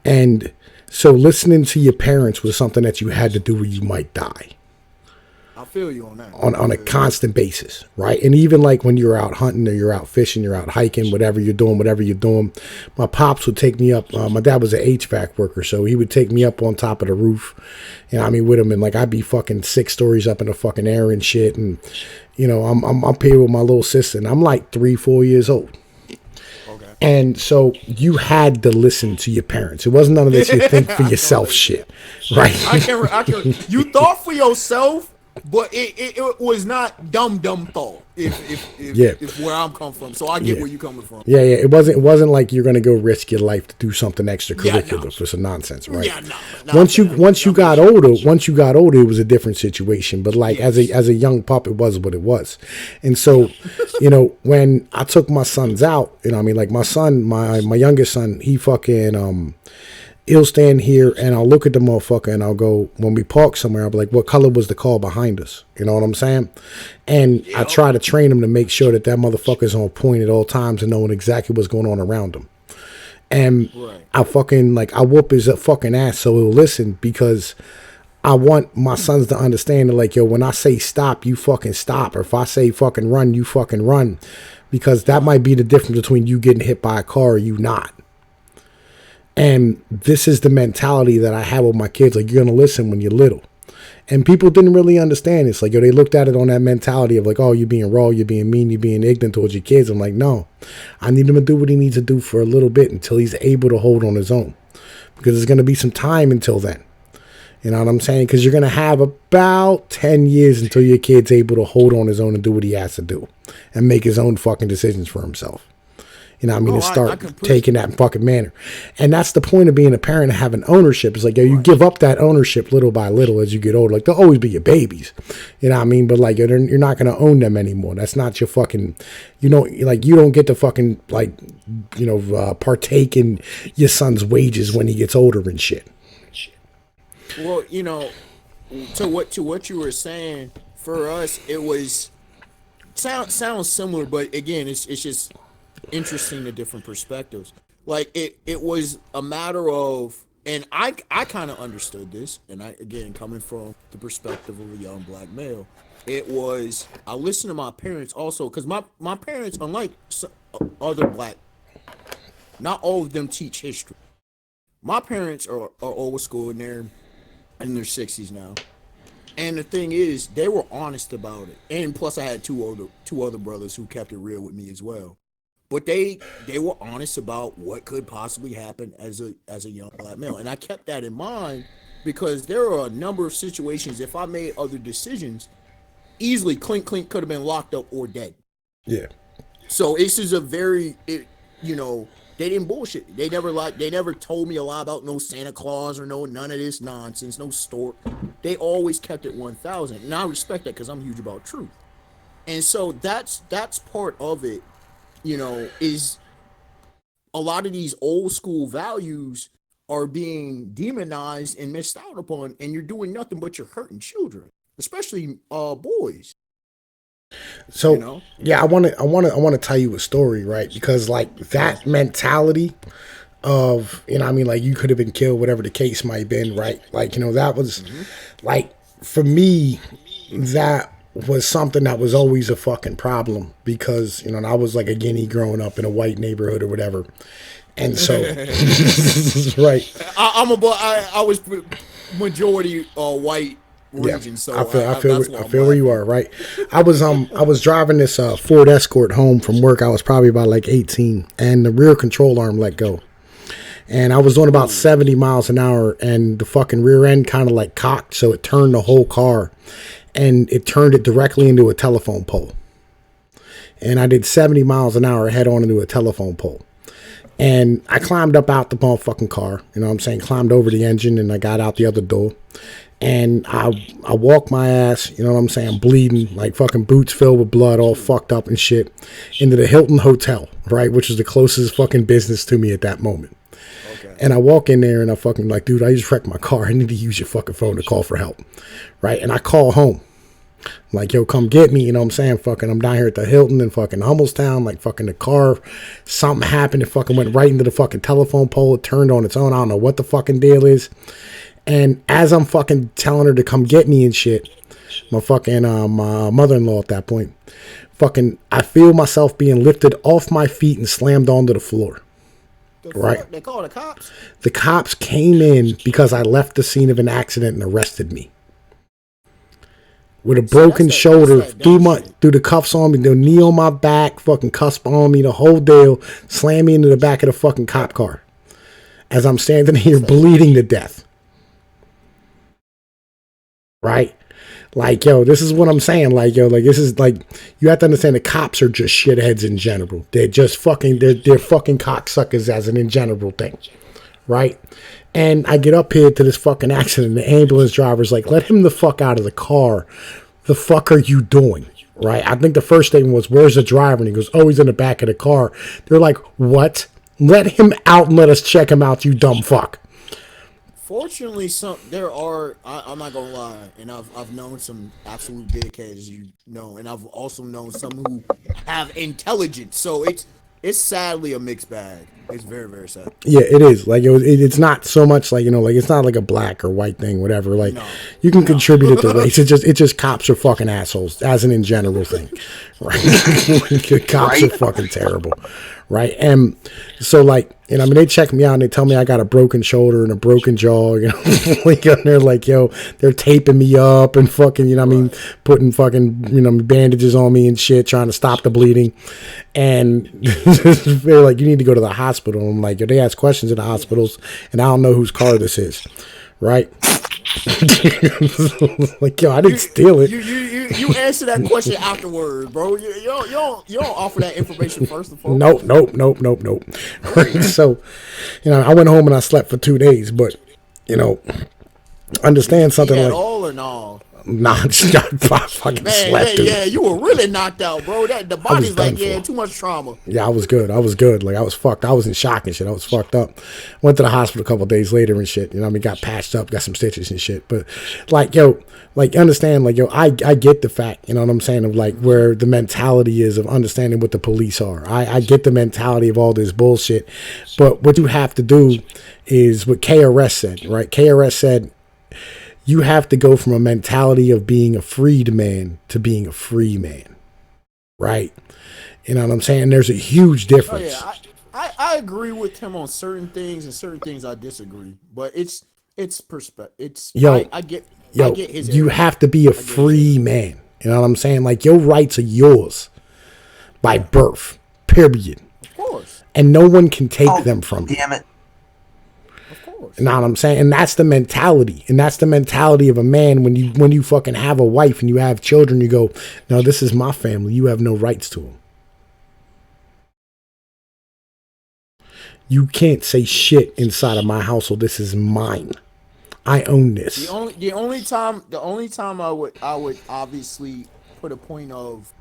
and so listening to your parents was something that you had to do or you might die.
I feel you on that.
On a constant basis, right? And even like when you're out hunting or you're out fishing, you're out hiking, whatever you're doing, my pops would take me up. My dad was an HVAC worker, so he would take me up on top of the roof, with him, and like I'd be fucking 6 stories up in the fucking air and shit, and I'm up here with my little sister, and I'm like 3-4 years old. And so you had to listen to your parents. It wasn't none of this you think for yourself shit, right?
I can. You thought for yourself, but it was not dumb thought. If where I'm coming from, so I get where you coming from.
Yeah. It wasn't like you're gonna go risk your life to do something extracurricular for some nonsense, right?
Yeah, no.
Once you got older, it was a different situation. But like as a young pup, it was what it was. And so, when I took my sons out, like my son, my youngest son, he fucking he'll stand here and I'll look at the motherfucker and I'll go, when we park somewhere, I'll be like, what color was the car behind us? You know what I'm saying? And I try to train him to make sure that motherfucker's on point at all times and knowing exactly what's going on around him. And I whoop his fucking ass so he'll listen, because I want my sons to understand that, like, yo, when I say stop, you fucking stop. Or if I say fucking run, you fucking run. Because that might be the difference between you getting hit by a car or you not. And this is the mentality that I have with my kids. Like, you're going to listen when you're little. And people didn't really understand. It's like, yo, they looked at it on that mentality of like, oh, you're being raw, you're being mean, you're being ignorant towards your kids. I'm like, no, I need him to do what he needs to do for a little bit until he's able to hold on his own. Because there's going to be some time until then. You know what I'm saying? Because you're going to have about 10 years until your kid's able to hold on his own and do what he has to do. And make his own fucking decisions for himself. You know what I mean? And start taking that fucking manner. And that's the point of being a parent and having ownership. It's like, yo, you give up that ownership little by little as you get older. Like, they'll always be your babies. You know what I mean? But like, you're not going to own them anymore. That's not your fucking, you don't get to fucking partake in your son's wages when he gets older and shit.
Well, to what you were saying, for us, it was, sounds similar, but again, it's just interesting, the different perspectives. Like it was a matter of, and I kind of understood this, and I, again, coming from the perspective of a young black male, it was, I listened to my parents also, because my parents, unlike other black, not all of them teach history. My parents are old school, and they're in their 60s now. And the thing is, they were honest about it. And plus, I had two other brothers who kept it real with me as well. But they were honest about what could possibly happen as a young black male, and I kept that in mind because there are a number of situations. If I made other decisions, easily Clink could have been locked up or dead.
Yeah.
So this is a very, they didn't bullshit. They never told me a lie about no Santa Claus or none of this nonsense, no store. They always kept it 1,000, and I respect that because I'm huge about truth. And so that's part of it. Is a lot of these old school values are being demonized and missed out upon, and you're doing nothing but you're hurting children, especially boys.
So yeah, I want to tell you a story, right? Because like that mentality of, like you could have been killed, whatever the case might have been, right? Like, that was like, for me, that was something that was always a fucking problem because, I was like a guinea growing up in a white neighborhood or whatever. And so, right.
I was majority white region,
yeah,
so
I feel where you are, right? I was driving this Ford Escort home from work. I was probably about like 18 and the rear control arm let go. And I was doing about 70 miles an hour and the fucking rear end kind of like cocked. So it turned the whole car. And it turned it directly into a telephone pole. And I did 70 miles an hour head on into a telephone pole. And I climbed up out the motherfucking car, climbed over the engine and I got out the other door. And I walked my ass, bleeding, like fucking boots filled with blood, all fucked up and shit, into the Hilton Hotel, right, which was the closest fucking business to me at that moment. Okay. And I walk in there and I fucking like, dude, I just wrecked my car. I need to use your fucking phone to call for help, right? And I call home. I'm like, yo, come get me, fucking I'm down here at the Hilton in fucking Hummelstown, like fucking the car, something happened, it fucking went right into the fucking telephone pole, it turned on its own, I don't know what the fucking deal is. And as I'm fucking telling her to come get me and shit, my fucking my mother-in-law at that point, fucking I feel myself being lifted off my feet and slammed onto the floor. Right?
They called the cops?
The cops came in because I left the scene of an accident and arrested me. With a broken shoulder, threw the cuffs on me, the knee on my back, fucking cuffs on me, the whole deal, slammed me into the back of the fucking cop car. As I'm standing here bleeding to death. Right? Like, yo, this is what I'm saying. Like, yo, like, this is like, you have to understand the cops are just shitheads in general. They're just fucking, they're fucking cocksuckers as an in general thing. Right? And I get up here to this fucking accident. The ambulance driver's like, let him the fuck out of the car. The fuck are you doing? Right? I think the first thing was, where's the driver? And he goes, oh, he's in the back of the car. They're like, what? Let him out and let us check him out, you dumb fuck.
Fortunately, I'm not gonna lie, and I've known some absolute dickheads, and I've also known some who have intelligence. So it's sadly a mixed bag. It's very, very sad.
Yeah, it is. Like it's not so much like, like it's not like a black or white thing, whatever. Like you can contribute it to race. It's just cops are fucking assholes as an in general thing. Right? Cops are fucking terrible. Right? And so like, they check me out and they tell me I got a broken shoulder and a broken jaw, like, and they're like, yo, they're taping me up and fucking, putting fucking, bandages on me and shit, trying to stop the bleeding. And they're like, you need to go to the hospital. I'm like, they ask questions in the hospitals and I don't know whose car this is. Right? Like, yo, I didn't steal it.
You answer that question afterwards, bro. You don't offer that information first and foremost.
Nope. So, I went home and I slept for 2 days, but understand something like
all in all.
Nah, I fucking slept.
Yeah, you were really knocked out, bro. The body's like, too much trauma.
Yeah, I was good. Like, I was fucked. I was in shock and shit. I was fucked up. Went to the hospital a couple of days later and shit. Got patched up, got some stitches and shit. But, like, yo, like, understand, like, yo, I get the fact, you know what I'm saying, of, like, where the mentality is of understanding what the police are. I get the mentality of all this bullshit. But what you have to do is what KRS said, right? KRS said, you have to go from a mentality of being a freed man to being a free man, right? You know what I'm saying? There's a huge difference.
Oh, yeah. I agree with him on certain things and certain things I disagree, but it's perspective. I get
yo, you have to be a free man. You know what I'm saying? Like, your rights are yours by birth, period.
Of course.
And no one can take them from you.
Damn it.
Of course.
You know what I'm saying? And that's the mentality. And that's the mentality of a man when you fucking have a wife and you have children, you go, no, this is my family. You have no rights to them. You can't say shit inside of my household. This is mine. I own this.
The only time I would obviously put a point of,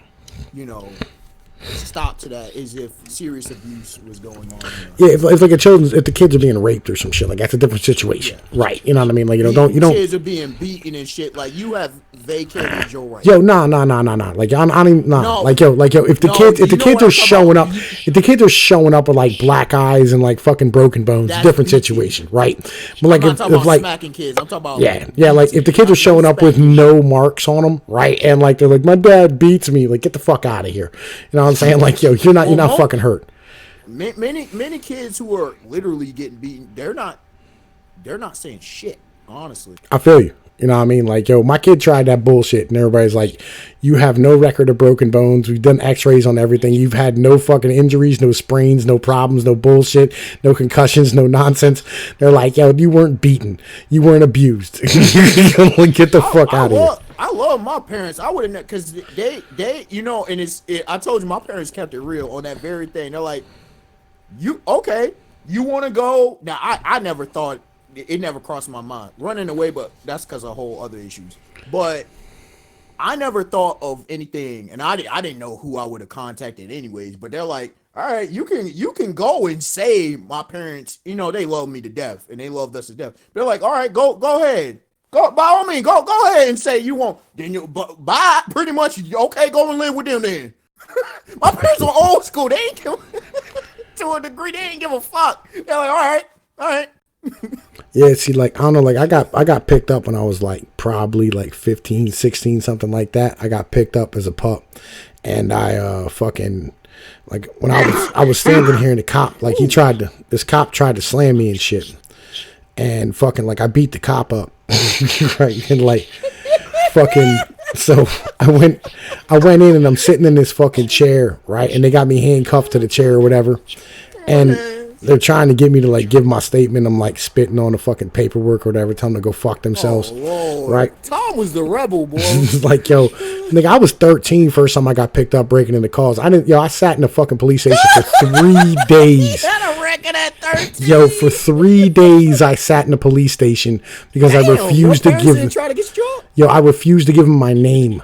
stop to that is if serious abuse was going on.
Yeah, if like if the kids are being raped or some shit, like that's a different situation, right? You know what I mean? Like you don't
kids are being beaten and shit. Like you have vacated your rights.
Yo, no. Like I don't even like yo. If the kids are showing up, if the kids are showing up with like black eyes and like fucking broken bones, different situation, right? But like
I'm talking about smacking kids. I'm talking about
yeah. Like if the kids are showing up with no marks on them, right? And like they're like, my dad beats me. Like get the fuck out of here. You know what I'm saying? Like yo, you're not fucking hurt.
Many kids who are literally getting beaten, they're not saying shit. Honestly,
I feel you. You know what I mean? Like, yo, my kid tried that bullshit, and everybody's like, you have no record of broken bones. We've done x-rays on everything. You've had no fucking injuries, no sprains, no problems, no bullshit, no concussions, no nonsense. They're like, yo, you weren't beaten. You weren't abused. Get the fuck out of here.
I love my parents. I wouldn't, because they and I told you, my parents kept it real on that very thing. They're like, you want to go? Now, I never thought, it never crossed my mind running away, but that's because of whole other issues. But I never thought of anything, and I didn't know who I would have contacted anyways. But they're like, all right, you can go and say my parents, they love me to death and they loved us to death. They're like, all right, go ahead, go by all means, go ahead and say you won't. Then bye, pretty much. Okay, go and live with them then. My parents were old school. They ain't give, to a degree. They ain't give a fuck. They're like, all right.
Yeah, see, like, I don't know, like, I got picked up when I was, like, probably, like, 15, 16, something like that. I got picked up as a pup, and I, fucking, like, when I was standing here, and the cop, like, this cop tried to slam me and shit, and fucking, like, I beat the cop up, right, and, like, fucking, so I went in, and I'm sitting in this fucking chair, right, and they got me handcuffed to the chair or whatever, and they're trying to get me to like give my statement. I'm like spitting on the fucking paperwork or whatever, telling them to go fuck themselves.
Oh,
right?
Tom was the rebel, boy.
Like, yo, nigga, I was 13 first time I got picked up breaking into cars. I sat in the fucking police station for 3 days.
You had a record at 13.
Yo, for 3 days I sat in the police station because I refused to give them.
Try to get you up?
Yo, I refused to give them my name.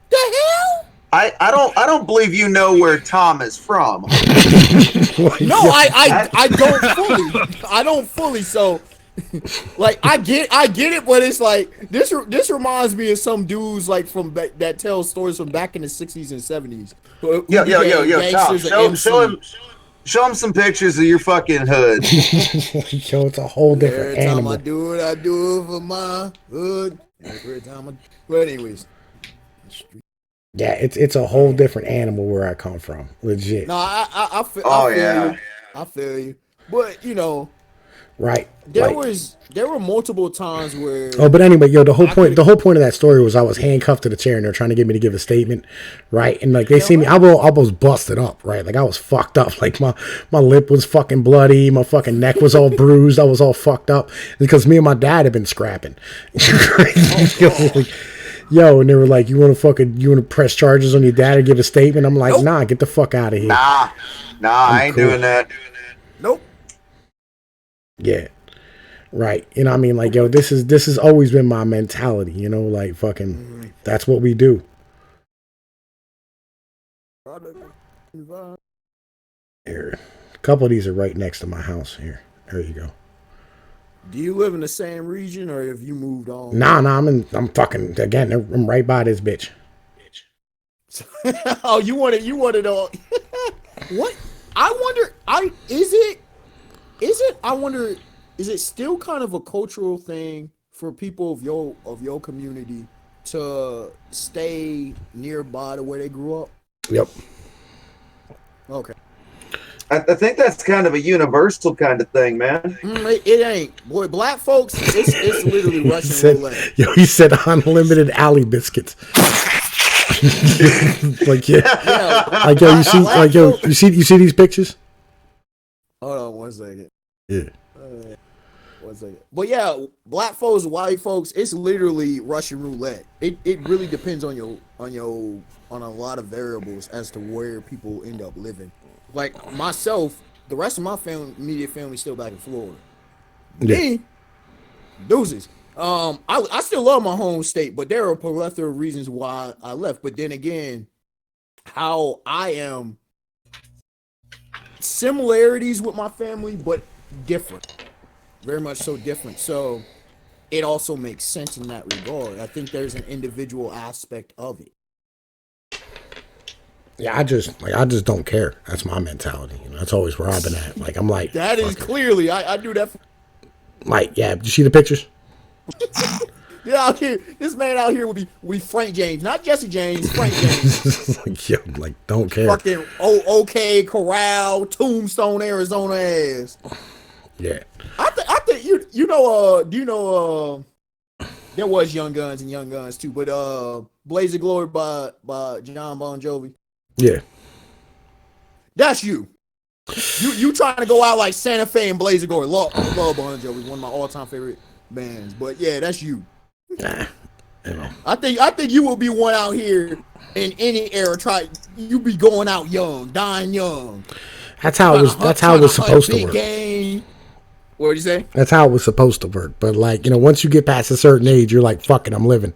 The hell?
I don't believe you know where Tom is from.
No, I don't fully. So, like, I get it, but it's like this reminds me of some dudes like from that tell stories from back in the 60s and 70s.
Yo, Tom, show him some pictures of your fucking hood.
Yo, it's a whole different
Every time
animal.
I do it for my hood. Every time but anyways.
Yeah, it's a whole different animal where I come from. Legit.
No, I feel. I feel you. But
right.
There were multiple times where.
Oh, but anyway, yo, the whole point of that story was I was handcuffed to the chair and they're trying to get me to give a statement, right? And like they see me, I was busted up, right? Like I was fucked up. Like my lip was fucking bloody, my fucking neck was all bruised, I was all fucked up because me and my dad had been scrapping. Yo, and they were like, you want to press charges on your dad or give a statement? I'm like, Nah, get the fuck out of here.
Nah, I ain't doing that.
Nope.
Yeah. Right. You know what I mean? Like, yo, this has always been my mentality, like fucking that's what we do. Here. A couple of these are right next to my house here. There you go.
Do you live in the same region or have you moved on?
Nah, I'm fucking again, I'm right by this bitch.
Oh, you want it all. What? I wonder, is it still kind of a cultural thing for people of your community to stay nearby to where they grew up?
Yep.
Okay.
I think that's kind of a universal kind of thing, man.
It ain't. Boy, black folks, it's literally Russian roulette.
Yo, he said unlimited alley biscuits. Like like yo, you see these pictures?
Hold on 1 second.
Yeah.
1 second. But yeah, black folks, white folks, it's literally Russian roulette. It really depends on a lot of variables as to where people end up living. Like myself, the rest of my immediate family still back in Florida.
Yeah.
Me, deuces. I still love my home state, but there are a plethora of reasons why I left. But then again, how I am, similarities with my family, but different. Very much so different. So it also makes sense in that regard. I think there's an individual aspect of it.
Yeah, I just don't care. That's my mentality. You know, that's always where I've been at. Like, I'm like,
that is clearly, I do that.
Like, yeah, did you see the pictures?
Yeah, out here, this man out here would be Frank James, not Jesse James, Frank James.
Like, yo, like, don't care.
Fucking OK Corral, Tombstone, Arizona ass.
Yeah.
I think do you know there was Young Guns and Young Guns too, but Blaze of Glory by John Bon Jovi.
Yeah.
That's you. You trying to go out like Santa Fe and Blaze of Glory. Love Bon Jovi, one of my all-time favorite bands. But yeah, that's you.
Nah.
I think you will be one out here in any era. You be going out young, dying young.
That's how it was supposed to work.
Game. What did you say?
That's how it was supposed to work. But like, you know, once you get past a certain age, you're like, fuck it, I'm living.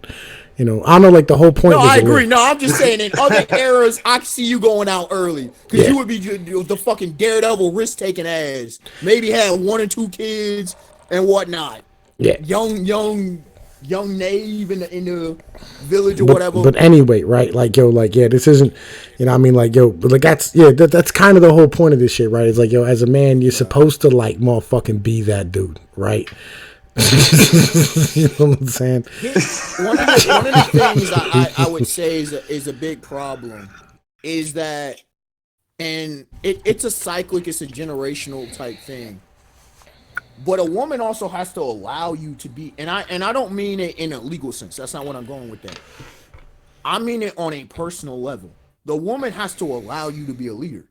You know, I don't know, like the whole point.
No, I agree. No, I'm just saying in other eras, I see you going out early because you would be the fucking daredevil, risk-taking ass. Maybe have 1 or 2 kids and whatnot.
Yeah,
young Nave in the village or whatever.
But anyway, right? Like, yo, like, yeah, this isn't, you know, I mean, like, yo, but like that's kind of the whole point of this shit, right? It's like, yo, as a man, you're supposed to like motherfucking be that dude, right? You know what I'm saying?
One of the things I would say is a big problem is that, and it's a cyclic, it's a generational type thing. But a woman also has to allow you to be, and I don't mean it in a legal sense. That's not what I'm going with that. I mean it on a personal level. The woman has to allow you to be a leader.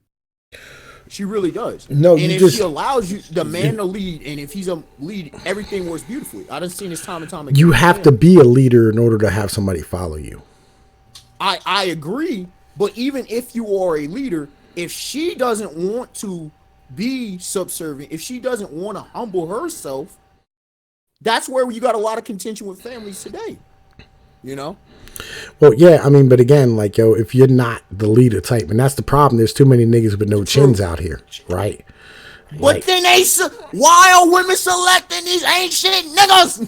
She really does.
No,
and if she allows you, the man to lead, and if he's a lead, everything works beautifully. I done seen this time and time again.
You have to be a leader in order to have somebody follow you.
I agree, but even if you are a leader, if she doesn't want to be subservient, if she doesn't want to humble herself, that's where you got a lot of contention with families today. You know?
Well, yeah, I mean, but again, like, yo, if you're not the leader type, and that's the problem, there's too many niggas with no chins out here, right?
But like, then why are women selecting these ain't shit niggas?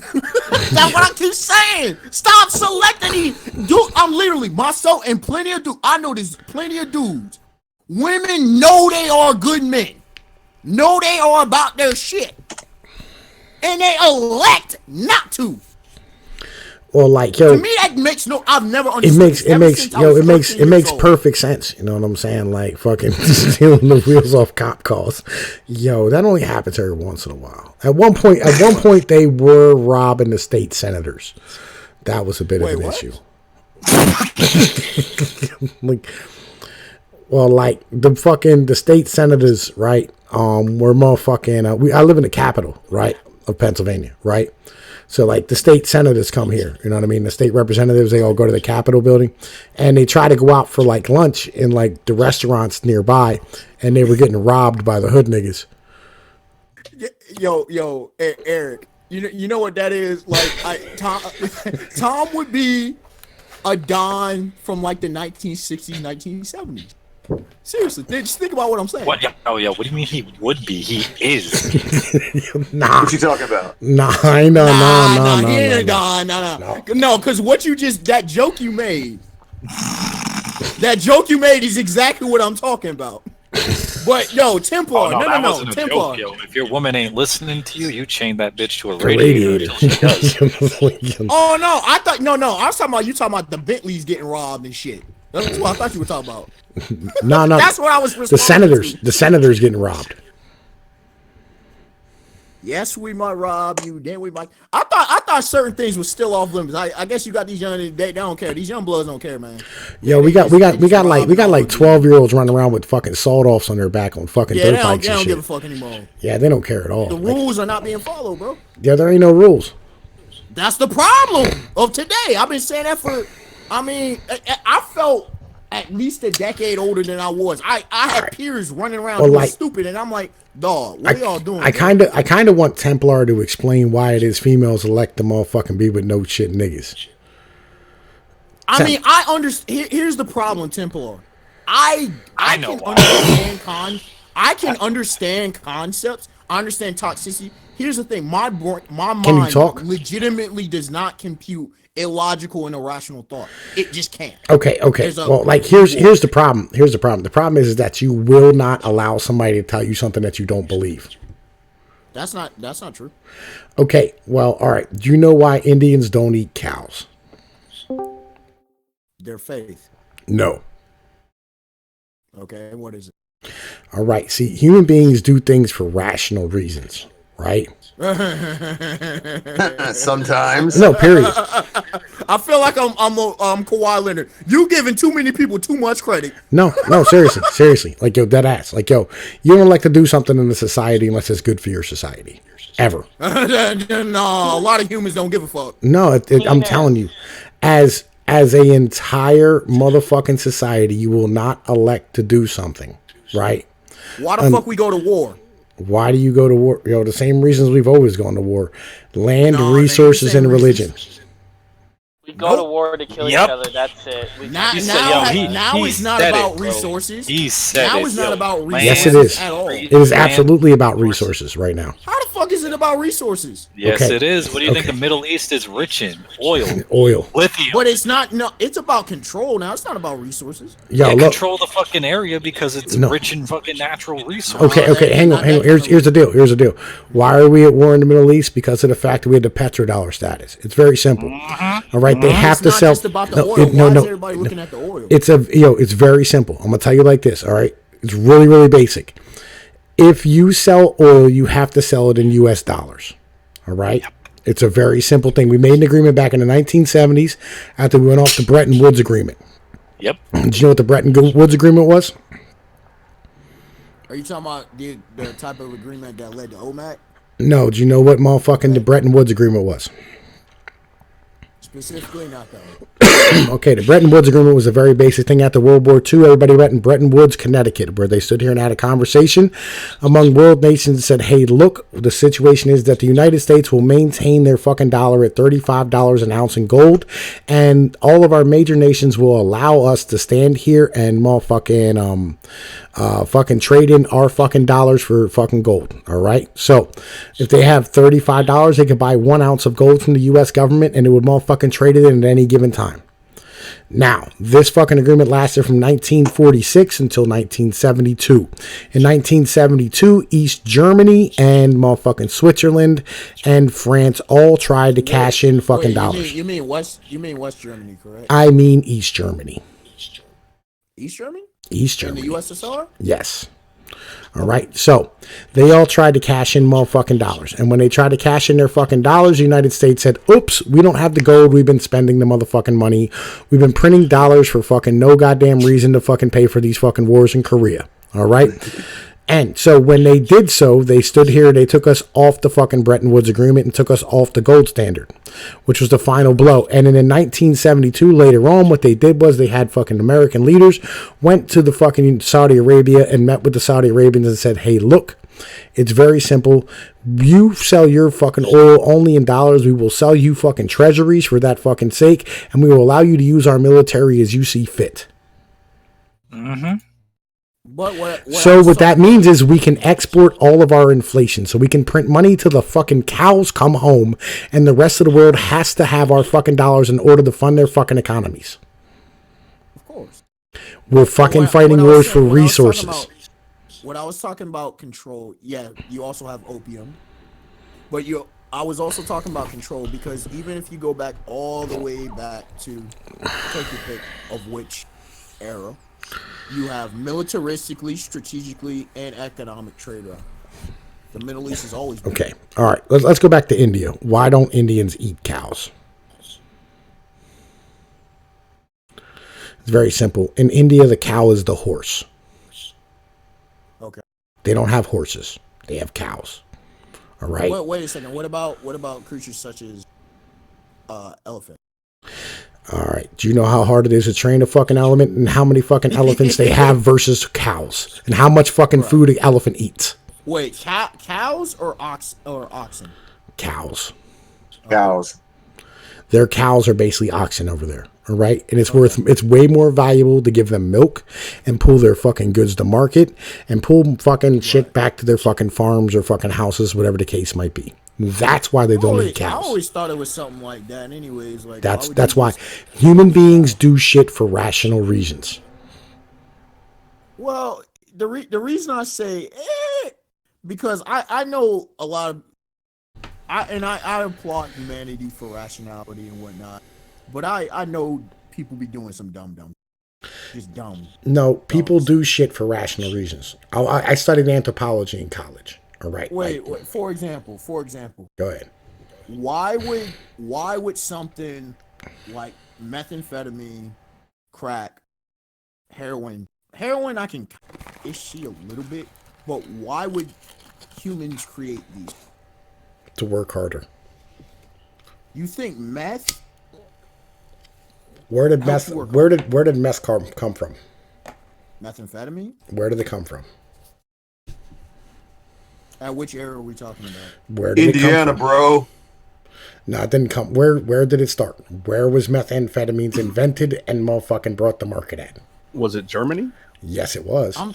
That's what I keep saying. Stop selecting these. Dude, I'm literally, myself and plenty of dudes, I know there's plenty of dudes. Women know they are good men. Know they are about their shit. And they elect not to.
Or like, yo,
to me that makes no. I've never understood.
It makes perfect sense. You know what I'm saying? Like fucking stealing the wheels off cop cars. Yo, that only happens every once in a while. At one point, they were robbing the state senators. That was a bit of an issue. Like, well, like the state senators, right? Were motherfucking. I live in the capital, right, of Pennsylvania, right. So, like, the state senators come here, you know what I mean? The state representatives, they all go to the Capitol building, and they try to go out for, like, lunch in, like, the restaurants nearby, and they were getting robbed by the hood niggas.
Yo, Eric, you know what that is? Like, Tom would be a Don from, like, the 1960s, 1970s. Seriously, just think about what I'm saying.
What? Oh, yeah. What do you mean he would be? He is.
Nah. What you talking about?
No. No, because what you just, that joke you made is exactly what I'm talking about. But yo, Templar, no, Templar.
Yo, if your woman ain't listening to you, you chain that bitch to a radiator. She does.
Oh no, I thought no. I was talking about the Bentleys getting robbed and shit. That's what I thought you were talking about.
No.
That's what I was
The senators getting robbed.
Yes, we might rob you. Then we might. I thought certain things were still off limits. I guess you got these young. They don't care. These young bloods don't care, man.
Yo, we got like 12-year-olds running around with fucking sawed offs on their back on fucking dirt bikes and shit.
They don't give a fuck anymore.
Yeah, they don't care at all.
The rules are not being followed, bro.
Yeah, there ain't no rules.
That's the problem of today. I've been saying that for. I mean, I felt at least a decade older than I was. I had peers running around doing stupid, and I'm like, dog, what are y'all doing?
I kind of want Templar to explain why it is females elect to motherfucking be with no shit niggas.
I mean, I understand. Here's the problem, Templar. I can understand I can understand concepts. I understand toxicity. Here's the thing: my mind legitimately does not compute illogical and irrational thought. It just can't.
Okay. Well, like here's the problem. Here's the problem. The problem is that you will not allow somebody to tell you something that you don't believe.
That's not true.
Okay. Well, all right. Do you know why Indians don't eat cows?
Their faith.
No.
Okay. What is it?
All right. See, human beings do things for rational reasons, right?
Sometimes.
No, period.
I feel like I'm Kawhi Leonard. You giving too many people too much credit.
No, seriously. Like, yo, dead ass. Like, yo, you don't like to do something in the society unless it's good for your society. Ever.
No, a lot of humans don't give a fuck.
No, I'm telling you, as a entire motherfucking society, you will not elect to do something, right?
Why the fuck we go to war?
Why do you go to war? You know, the same reasons we've always gone to war. Land, resources, and religion.
We go to war to kill each other. That's it.
Now it's not about resources. Now it's not about resources.
Yes, it is.
At all.
It is absolutely about resources right now.
How the fuck is it about resources?
Yes, it is. What do you think the Middle East is rich in?
Oil.
Lithium.
But it's not. No, it's about control now. It's not about resources.
Yeah, control the fucking area because it's rich in fucking natural resources.
Okay, hang on. Here's the deal. Why are we at war in the Middle East? Because of the fact that we had the petrodollar status. It's very simple. All right, they have to sell.
Just about the oil. Why is everybody looking at the oil?
It's very simple. I'm gonna tell you like this. All right, it's really, really basic. If you sell oil, you have to sell it in U.S. dollars. All right. Yep. It's a very simple thing. We made an agreement back in the 1970s after we went off the Bretton Woods Agreement.
Yep.
Did you know what the Bretton Woods Agreement was?
Are you talking about the type of agreement that led to OMAC?
No. Do you know what motherfucking the Bretton Woods Agreement was?
Specifically, not that.
Okay, the Bretton Woods Agreement was a very basic thing after World War II. Everybody met in Bretton Woods, Connecticut, where they stood here and had a conversation among world nations and said, hey, look, the situation is that the United States will maintain their fucking dollar at $35 an ounce in gold, and all of our major nations will allow us to stand here and motherfucking fucking trade in our fucking dollars for fucking gold. All right. So if they have $35, they can buy 1 ounce of gold from the U.S. government and it would motherfucking trade it in at any given time. Now, this fucking agreement lasted from 1946 until 1972. In 1972, East Germany and motherfucking Switzerland and France all tried to cash in fucking dollars.
You mean West Germany, correct?
I mean East Germany.
East Germany?
East Germany.
In the USSR?
Yes. All right. So they all tried to cash in motherfucking dollars. And when they tried to cash in their fucking dollars, the United States said, oops, we don't have the gold. We've been spending the motherfucking money. We've been printing dollars for fucking no goddamn reason to fucking pay for these fucking wars in Korea. All right. And so when they did so, they stood here, they took us off the fucking Bretton Woods Agreement and took us off the gold standard, which was the final blow. And then in 1972, later on, what they did was they had fucking American leaders went to the fucking Saudi Arabia and met with the Saudi Arabians and said, hey, look, it's very simple. You sell your fucking oil only in dollars. We will sell you fucking treasuries for that fucking sake. And we will allow you to use our military as you see fit.
Mm-hmm.
But
what that means is we can export all of our inflation. So we can print money till the fucking cows come home and the rest of the world has to have our fucking dollars in order to fund their fucking economies.
Of course.
We're fucking fighting wars for resources.
When I was talking about control, yeah, you also have opium. But I was also talking about control because even if you go back all the way back to take your pick of which era. You have militaristically, strategically, and economic trade route. The Middle East has always been.
Okay. All right. Let's go back to India. Why don't Indians eat cows? It's very simple. In India, the cow is the horse.
Okay.
They don't have horses. They have cows. All right.
Wait a second. What about creatures such as elephant?
All right. Do you know how hard it is to train a fucking elephant and how many fucking elephants they have versus cows and how much fucking food an elephant eats?
Wait, cows or oxen?
Cows.
Cows.
Their cows are basically oxen over there. All right. And it's way more valuable to give them milk and pull their fucking goods to market and pull fucking shit back to their fucking farms or fucking houses, whatever the case might be. That's why they don't eat cows.
I always thought it was something like that. Anyways, like
that's why human beings do shit for rational reasons.
Well, the reason I say because I know a lot of I applaud humanity for rationality and whatnot, but I know people be doing some dumb, just dumb.
No, people do shit for rational reasons. I studied anthropology in college. All right.
Wait. For example.
Go ahead.
Why would something like methamphetamine, crack, heroin I can issue a little bit, but why would humans create these?
To work harder.
You think meth?
Where did meth come from?
Methamphetamine?
Where did it come from?
At which era are we talking about?
Where did
Indiana,
it come from?
bro.
No, it didn't come. Where did it start? Where was methamphetamines invented and motherfucking brought to market at?
Was it Germany?
Yes, it was.
I'm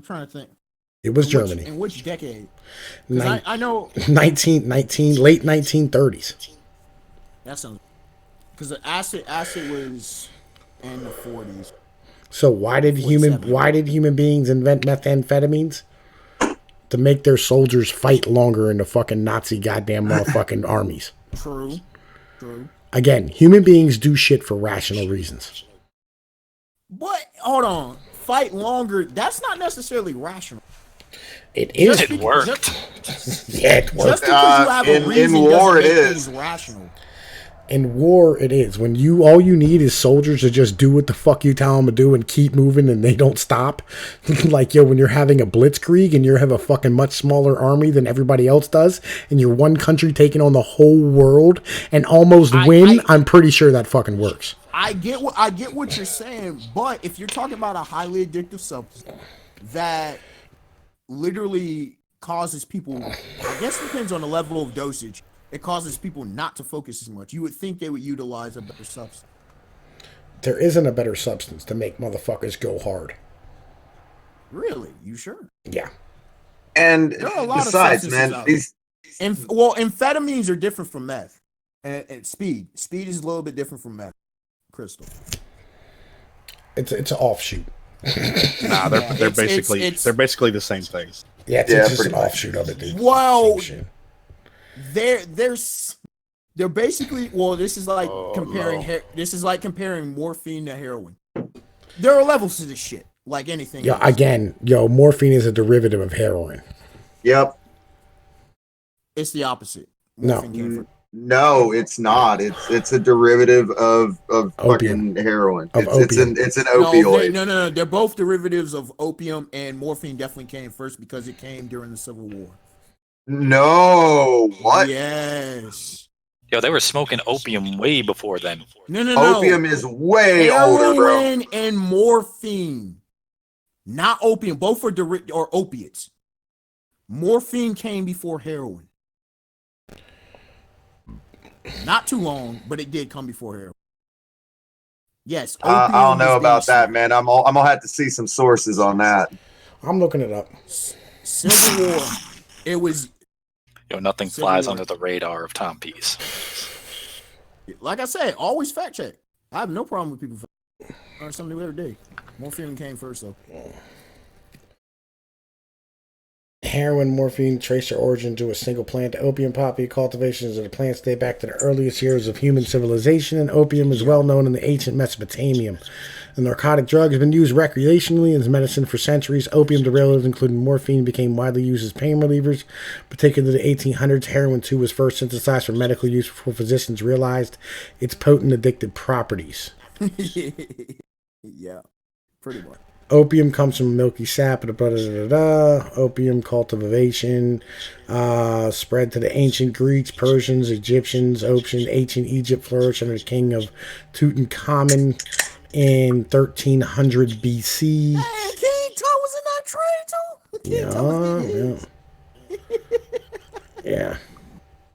trying to think.
It was Germany.
In which decade? I know
late 1930s.
That sounds because the acid was in the 40s.
So why did human beings invent methamphetamines? To make their soldiers fight longer in the fucking Nazi goddamn motherfucking armies.
True.
Again, human beings do shit for rational reasons.
But hold on, fight longer. That's not necessarily rational.
It is.
It worked.
Yeah, it worked.
Just because you have a reason
in war,
doesn't
it
make
is
things rational.
In war, it is. When all you need is soldiers to just do what the fuck you tell them to do and keep moving and they don't stop. Like, when you're having a blitzkrieg and you have a fucking much smaller army than everybody else does and you're one country taking on the whole world and almost win, I'm pretty sure that fucking works.
I get what you're saying, but if you're talking about a highly addictive substance that literally causes people, I guess it depends on the level of dosage. It causes people not to focus as much. You would think they would utilize a better substance.
There isn't a better substance to make motherfuckers go hard.
Really? You sure?
Yeah.
And
There are a lot
besides,
of
man,
substances amphetamines are different from meth. And speed. Speed is a little bit different from meth. Crystal.
It's an offshoot.
Nah, they're basically the same thing.
Yeah, it's just an offshoot of it, dude.
Well, they're basically this is like this is like comparing morphine to heroin. There are levels to this shit, like anything.
Yeah, again, morphine is a derivative of heroin.
Yep.
It's the opposite.
No, it's not. It's a derivative of fucking heroin. It's an opioid.
No. They're both derivatives of opium, and morphine definitely came first because it came during the Civil War.
No, what?
Yes.
Yo, they were smoking opium way before then.
No.
Opium is way older, bro.
Heroin and morphine, not opium. Both are opiates. Morphine came before heroin. Not too long, but it did come before heroin. Yes.
I don't know about that, man. I'm gonna have to see some sources on that.
I'm looking it up.
Civil War. It was.
Nothing flies under the radar of Tom Pease.
Like I said, always fact check. I have no problem with people. Learn something new every day. Morphine came first, though.
heroin, morphine trace their origin to a single plant. Opium poppy cultivations of the plants date back to the earliest years of human civilization, and opium is well known in the ancient Mesopotamia. The narcotic drug has been used recreationally as medicine for centuries. Opium derivatives, including morphine, became widely used as pain relievers. Particularly in the 1800s, heroin too was first synthesized for medical use before physicians realized its potent addictive properties.
Yeah, pretty much.
Opium comes from milky sap. Opium cultivation spread to the ancient Greeks, Persians, Egyptians. Ancient Egypt flourished under the king of Tutankhamun in 1300 BC.
Hey, King Tut was in that trade too. King Tut was getting
Yeah.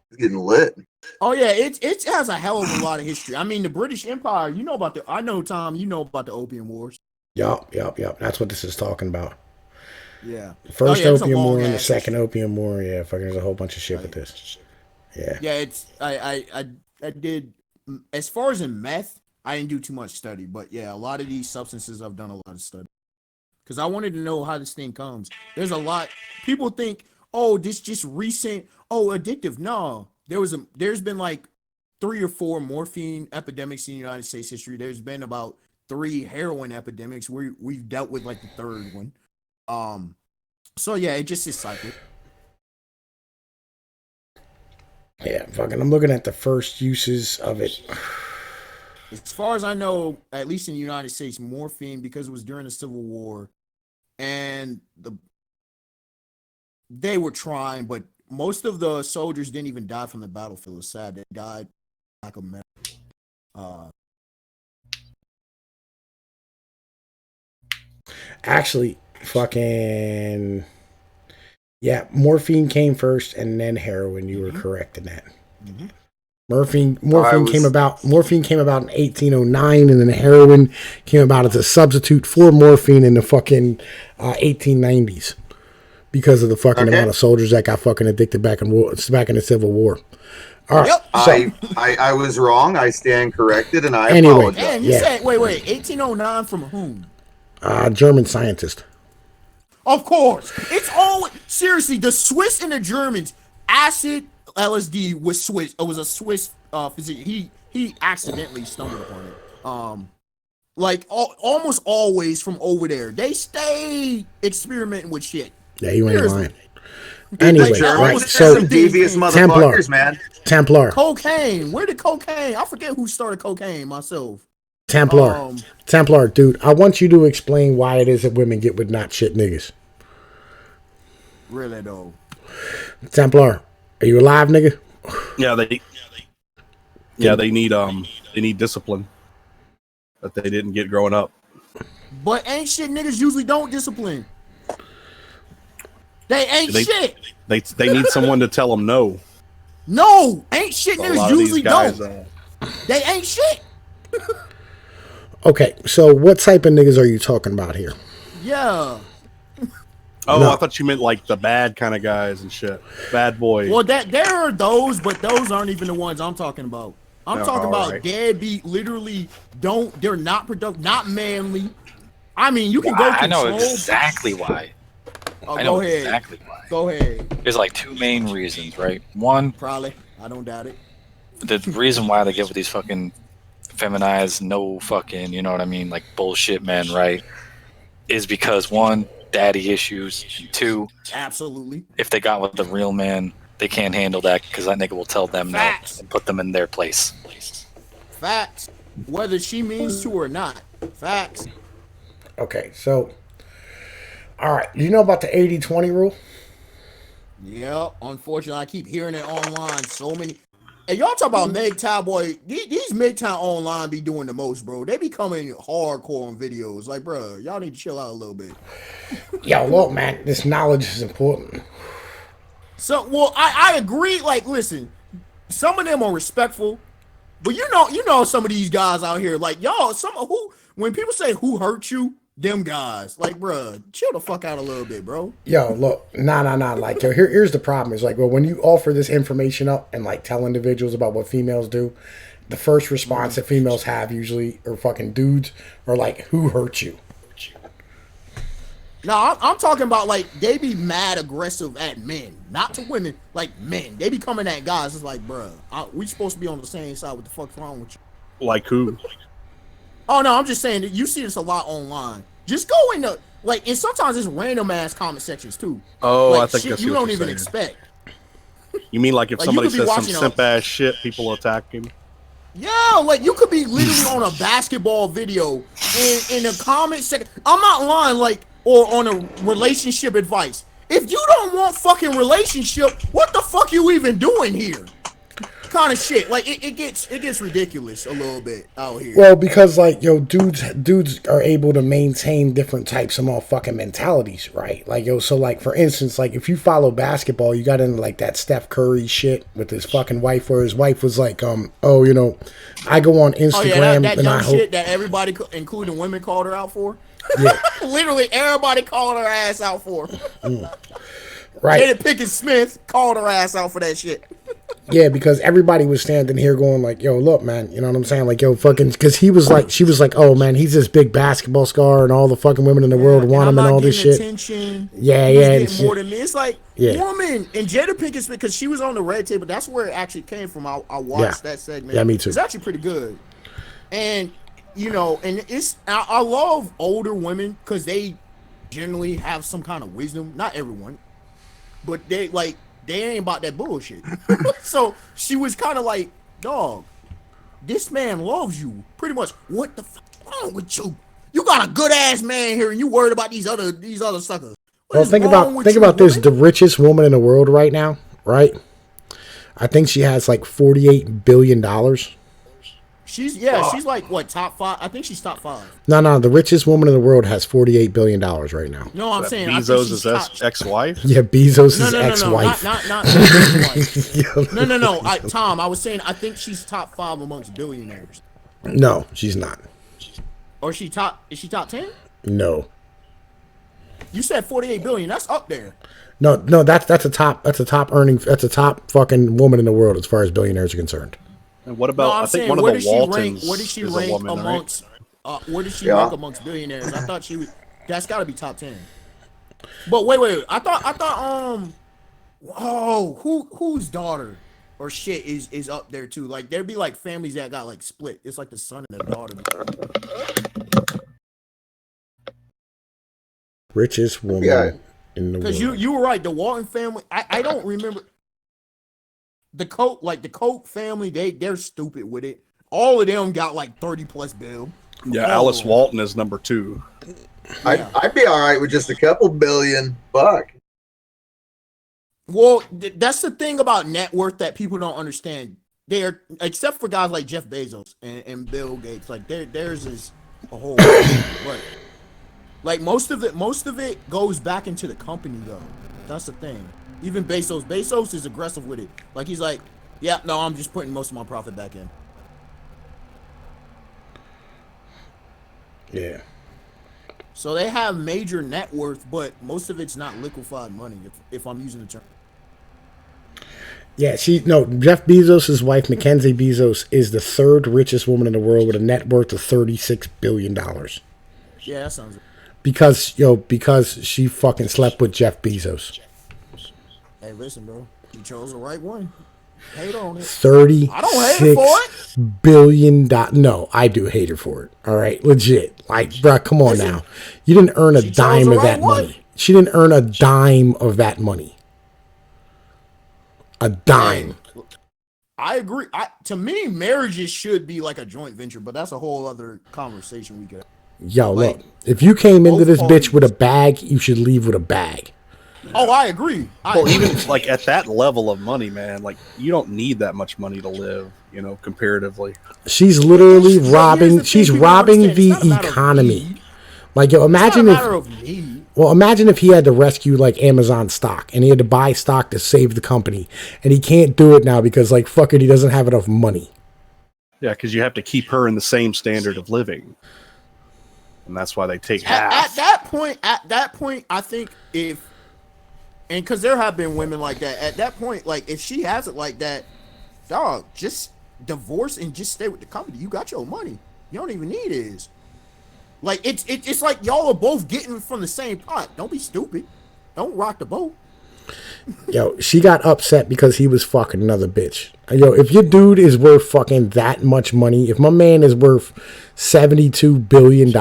It's getting lit.
Oh yeah, it has a hell of a lot of history. I mean, the British Empire. You know about I know, Tom. You know about the Opium Wars.
Yup. That's what this is talking about.
Yeah.
First Opium War and the second Opium War. Yeah, fucking there's a whole bunch of shit with this. Yeah.
Yeah, it's I did, as far as in meth, I didn't do too much study, but yeah, a lot of these substances I've done a lot of study. Because I wanted to know how this thing comes. There's a lot. People think, oh, this just recent, addictive. No. There's been like 3 or 4 morphine epidemics in the United States history. There's been about 3 heroin epidemics. We've dealt with like the 3rd one. So yeah, it just is cyclic.
Yeah, fucking I'm looking at the first uses of it.
As far as I know, at least in the United States, morphine, because it was during the Civil War, and they were trying, but most of the soldiers didn't even die from the battlefield. It's sad. They died like a man.
Actually, fucking yeah, morphine came first and then heroin. You were correct in that.
Mm-hmm.
Morphine came about in 1809, and then heroin came about as a substitute for morphine in the fucking 1890s because of the fucking amount of soldiers that got fucking addicted back in the Civil War. All right,
I was wrong. I stand corrected, and I apologize.
And you said wait, 1809 from whom?
German scientist.
Of course, it's all seriously the Swiss and the Germans. Acid LSD was Swiss. It was a Swiss physician. He accidentally stumbled upon it. Almost always from over there, they stay experimenting with shit.
Yeah, you ain't lying. Anyway, right? So
some devious motherfuckers, man.
Templar.
Cocaine. Where did cocaine? I forget who started cocaine myself.
Templar, dude. I want you to explain why it is that women get with not shit niggas.
Really though.
Templar, are you alive, nigga?
Yeah, they need discipline that they didn't get growing up.
But ain't shit niggas usually don't discipline. They ain't shit.
They need someone to tell them no.
No, ain't shit niggas usually
guys,
don't. They ain't shit.
Okay, so what type of niggas are you talking about here?
Yeah.
Oh, no. I thought you meant like the bad kind of guys and shit. Bad boys.
Well, there are those, but those aren't even the ones I'm talking about. I'm talking about deadbeat, literally they're not productive, not manly. I mean, you can go control.
I know exactly why.
Oh,
I know
go ahead.
exactly why.
Go ahead.
There's like 2 main reasons, right? One,
probably. I don't doubt it.
The reason why they get with these fucking feminized, no fucking, you know what I mean, like bullshit men, right? Is because 1, daddy issues, and 2,
absolutely.
If they got with the real man, they can't handle that because that nigga will tell them no and put them in their place.
Facts. Whether she means to or not. Facts.
Okay, so all right, you know about the 80-20 rule?
Yeah, unfortunately, I keep hearing it online. So many. And y'all talk about Mgtows, boy. These Mgtows online be doing the most, bro. They be coming hardcore on videos. Like, bro, y'all need to chill out a little bit.
Yo, look, man, this knowledge is important.
So, well, I agree. Like, listen, some of them are respectful, but you know, some of these guys out here, like y'all, when people say who hurt you, them guys, like, bro, chill the fuck out a little bit, bro.
Yo, look, nah. Like, yo, here's the problem. Is like, well, when you offer this information up and like tell individuals about what females do, the first response that females have usually, or fucking dudes, are like, who hurt you?
No, I'm talking about like they be mad aggressive at men, not to women. Like men, they be coming at guys. It's like, bruh, we supposed to be on the same side. What the fuck's wrong with you?
Like who?
Oh no, I'm just saying that you see this a lot online. Just go into like, and sometimes it's random ass comment sections too.
Oh,
like,
I think
shit
that's
you
what
don't
you're
even
saying.
expect.
You mean like if
Like,
somebody
you could be
says some
watching
simp ass shit, people attack him?
Yeah, like you could be literally on a basketball video in a comment section. I'm not lying, like, or on a relationship advice. If you don't want fucking relationship, what the fuck you even doing here? Kind of shit. Like it gets ridiculous a little bit out here.
Well, because like dudes are able to maintain different types of motherfucking mentalities, right? Like so like for instance, like if you follow basketball, you got into like that Steph Curry shit with his fucking wife, where his wife was like, oh, you know, I go on Instagram
that
and I
dumb
hope
shit that everybody, including women, called her out for.
Yeah.
Literally everybody called her ass out for.
Right.
Jada Pinkett Smith called her ass out for that shit.
Yeah, because everybody was standing here going like, yo, look, man, you know what I'm saying? Like, yo, fucking, because she was like, oh, man, he's this big basketball star and all the fucking women in the world want him and all this shit.
Attention.
Yeah.
More than me. It's like, woman, and Jada Pinkett Smith, because she was on the red table. That's where it actually came from. I watched that segment.
Yeah, me too.
It's actually pretty good. And, you know, and I love older women because they generally have some kind of wisdom. Not everyone, but they ain't about that bullshit. So she was kind of like, dog, this man loves you. Pretty much, what the fuck wrong with you? You got a good ass man here and you worried about these other suckers.
Well, think about this. The richest woman in the world right now, right? I think she has like $48 billion.
She's like what, top 5? I think she's top 5.
No, the richest woman in the world has $48 billion right now.
No, I'm saying
Bezos' ex-wife.
Yeah, Bezos' ex-wife.
Not ex-wife. No. Tom, I was saying I think she's top 5 amongst billionaires.
No, she's not.
Or is she top 10?
No.
You said 48 billion. That's up there.
No, that's a top fucking woman in the world as far as billionaires are concerned.
And what about? I think one of the Waltons.
Where did she
is
rank
a woman,
amongst?
Right?
Where did she rank amongst billionaires? I thought she was. That's got to be top 10. But wait. I thought. Whose daughter or shit is up there too? Like there'd be like families that got like split. It's like the son and the daughter.
Richest woman in the world.
Because you were right. The Walton family. I don't remember. The Koch family, they're stupid with it. All of them got like 30+ bill.
Yeah, Alice Walton is number 2.
Yeah.
I'd be all right with just a couple $billion.
Well, that's the thing about net worth that people don't understand. They're, except for guys like Jeff Bezos and Bill Gates, like theirs is a whole but like most of it goes back into the company though. That's the thing. Even Bezos is aggressive with it. Like he's like, yeah, no, I'm just putting most of my profit back in.
Yeah.
So they have major net worth, but most of it's not liquefied money, if I'm using the term.
Yeah, Jeff Bezos' wife, Mackenzie Bezos, is the 3rd richest woman in the world with a net worth of $36 billion.
Yeah, that sounds.
Because she fucking slept with Jeff Bezos.
Hey, listen, bro. You chose the right one. Hate on it.
I
don't hate her for it.
$billion. No, I do hate her for it. All right, legit. Like, bro, come on now. You didn't earn a dime of that money. She didn't earn a dime of that money. A dime.
I agree. To me, marriages should be like a joint venture, but that's a whole other conversation we could.
Yo, look. If you came into this bitch with a bag, you should leave with a bag.
Oh, I agree.
Even like at that level of money, man, like you don't need that much money to live, comparatively.
She's literally robbing. She's robbing the economy. Like, yo, imagine imagine if he had to rescue like Amazon stock and he had to buy stock to save the company, and he can't do it now because like fuck it, he doesn't have enough money.
Yeah, because you have to keep her in the same standard of living, and that's why they take half.
At that point, I think and because there have been women like that. At that point, like if she has it like that, dog, just divorce and just stay with the company. You got your money. You don't even need his. Like it's like y'all are both getting from the same pot. Don't be stupid. Don't rock the boat.
Yo, she got upset because he was fucking another bitch. Yo, if your dude is worth fucking that much money, if my man is worth $72 billion,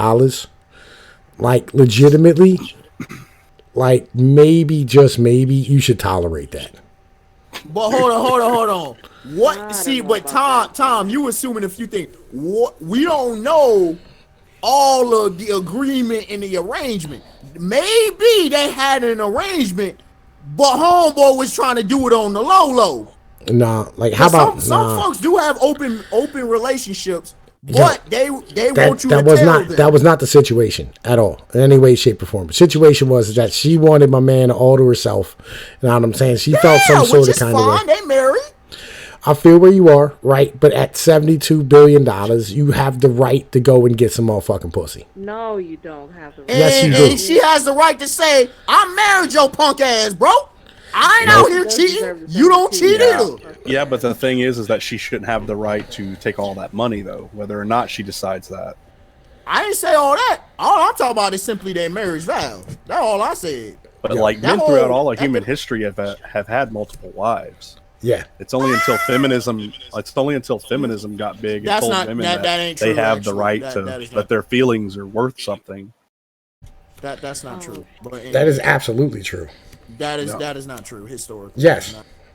like legitimately, like maybe, just maybe, you should tolerate that.
But hold on. What? See, but Tom, you assuming a few things. What we don't know all of the agreement and the arrangement. Maybe they had an arrangement, but homeboy was trying to do it on the low.
Nah, like how about
some folks do have open relationships, but they want you to tell them.
That was not the situation at all in any way, shape, or form. The situation was that she wanted my man all to herself. You know what I'm saying? She felt some sort of kind of way.
They married.
I feel where you are, right? But at $72 billion, you have the right to go and get some motherfucking pussy.
No, you don't have the right.
Yes, you do.
And she has the right to say, I married your punk ass, bro. I ain't out here cheating. You don't cheat either.
Yeah, but the thing is that she shouldn't have the right to take all that money, though, whether or not she decides that.
I didn't say all that. All I'm talking about is simply their marriage vows. That's all I said.
But like men throughout all of human history have had multiple wives.
Yeah,
it's only until feminism. It's only until feminism got big and told women that they have the right that their feelings are worth something.
That's not true. But
that is absolutely true.
That is not true historically.
Yes,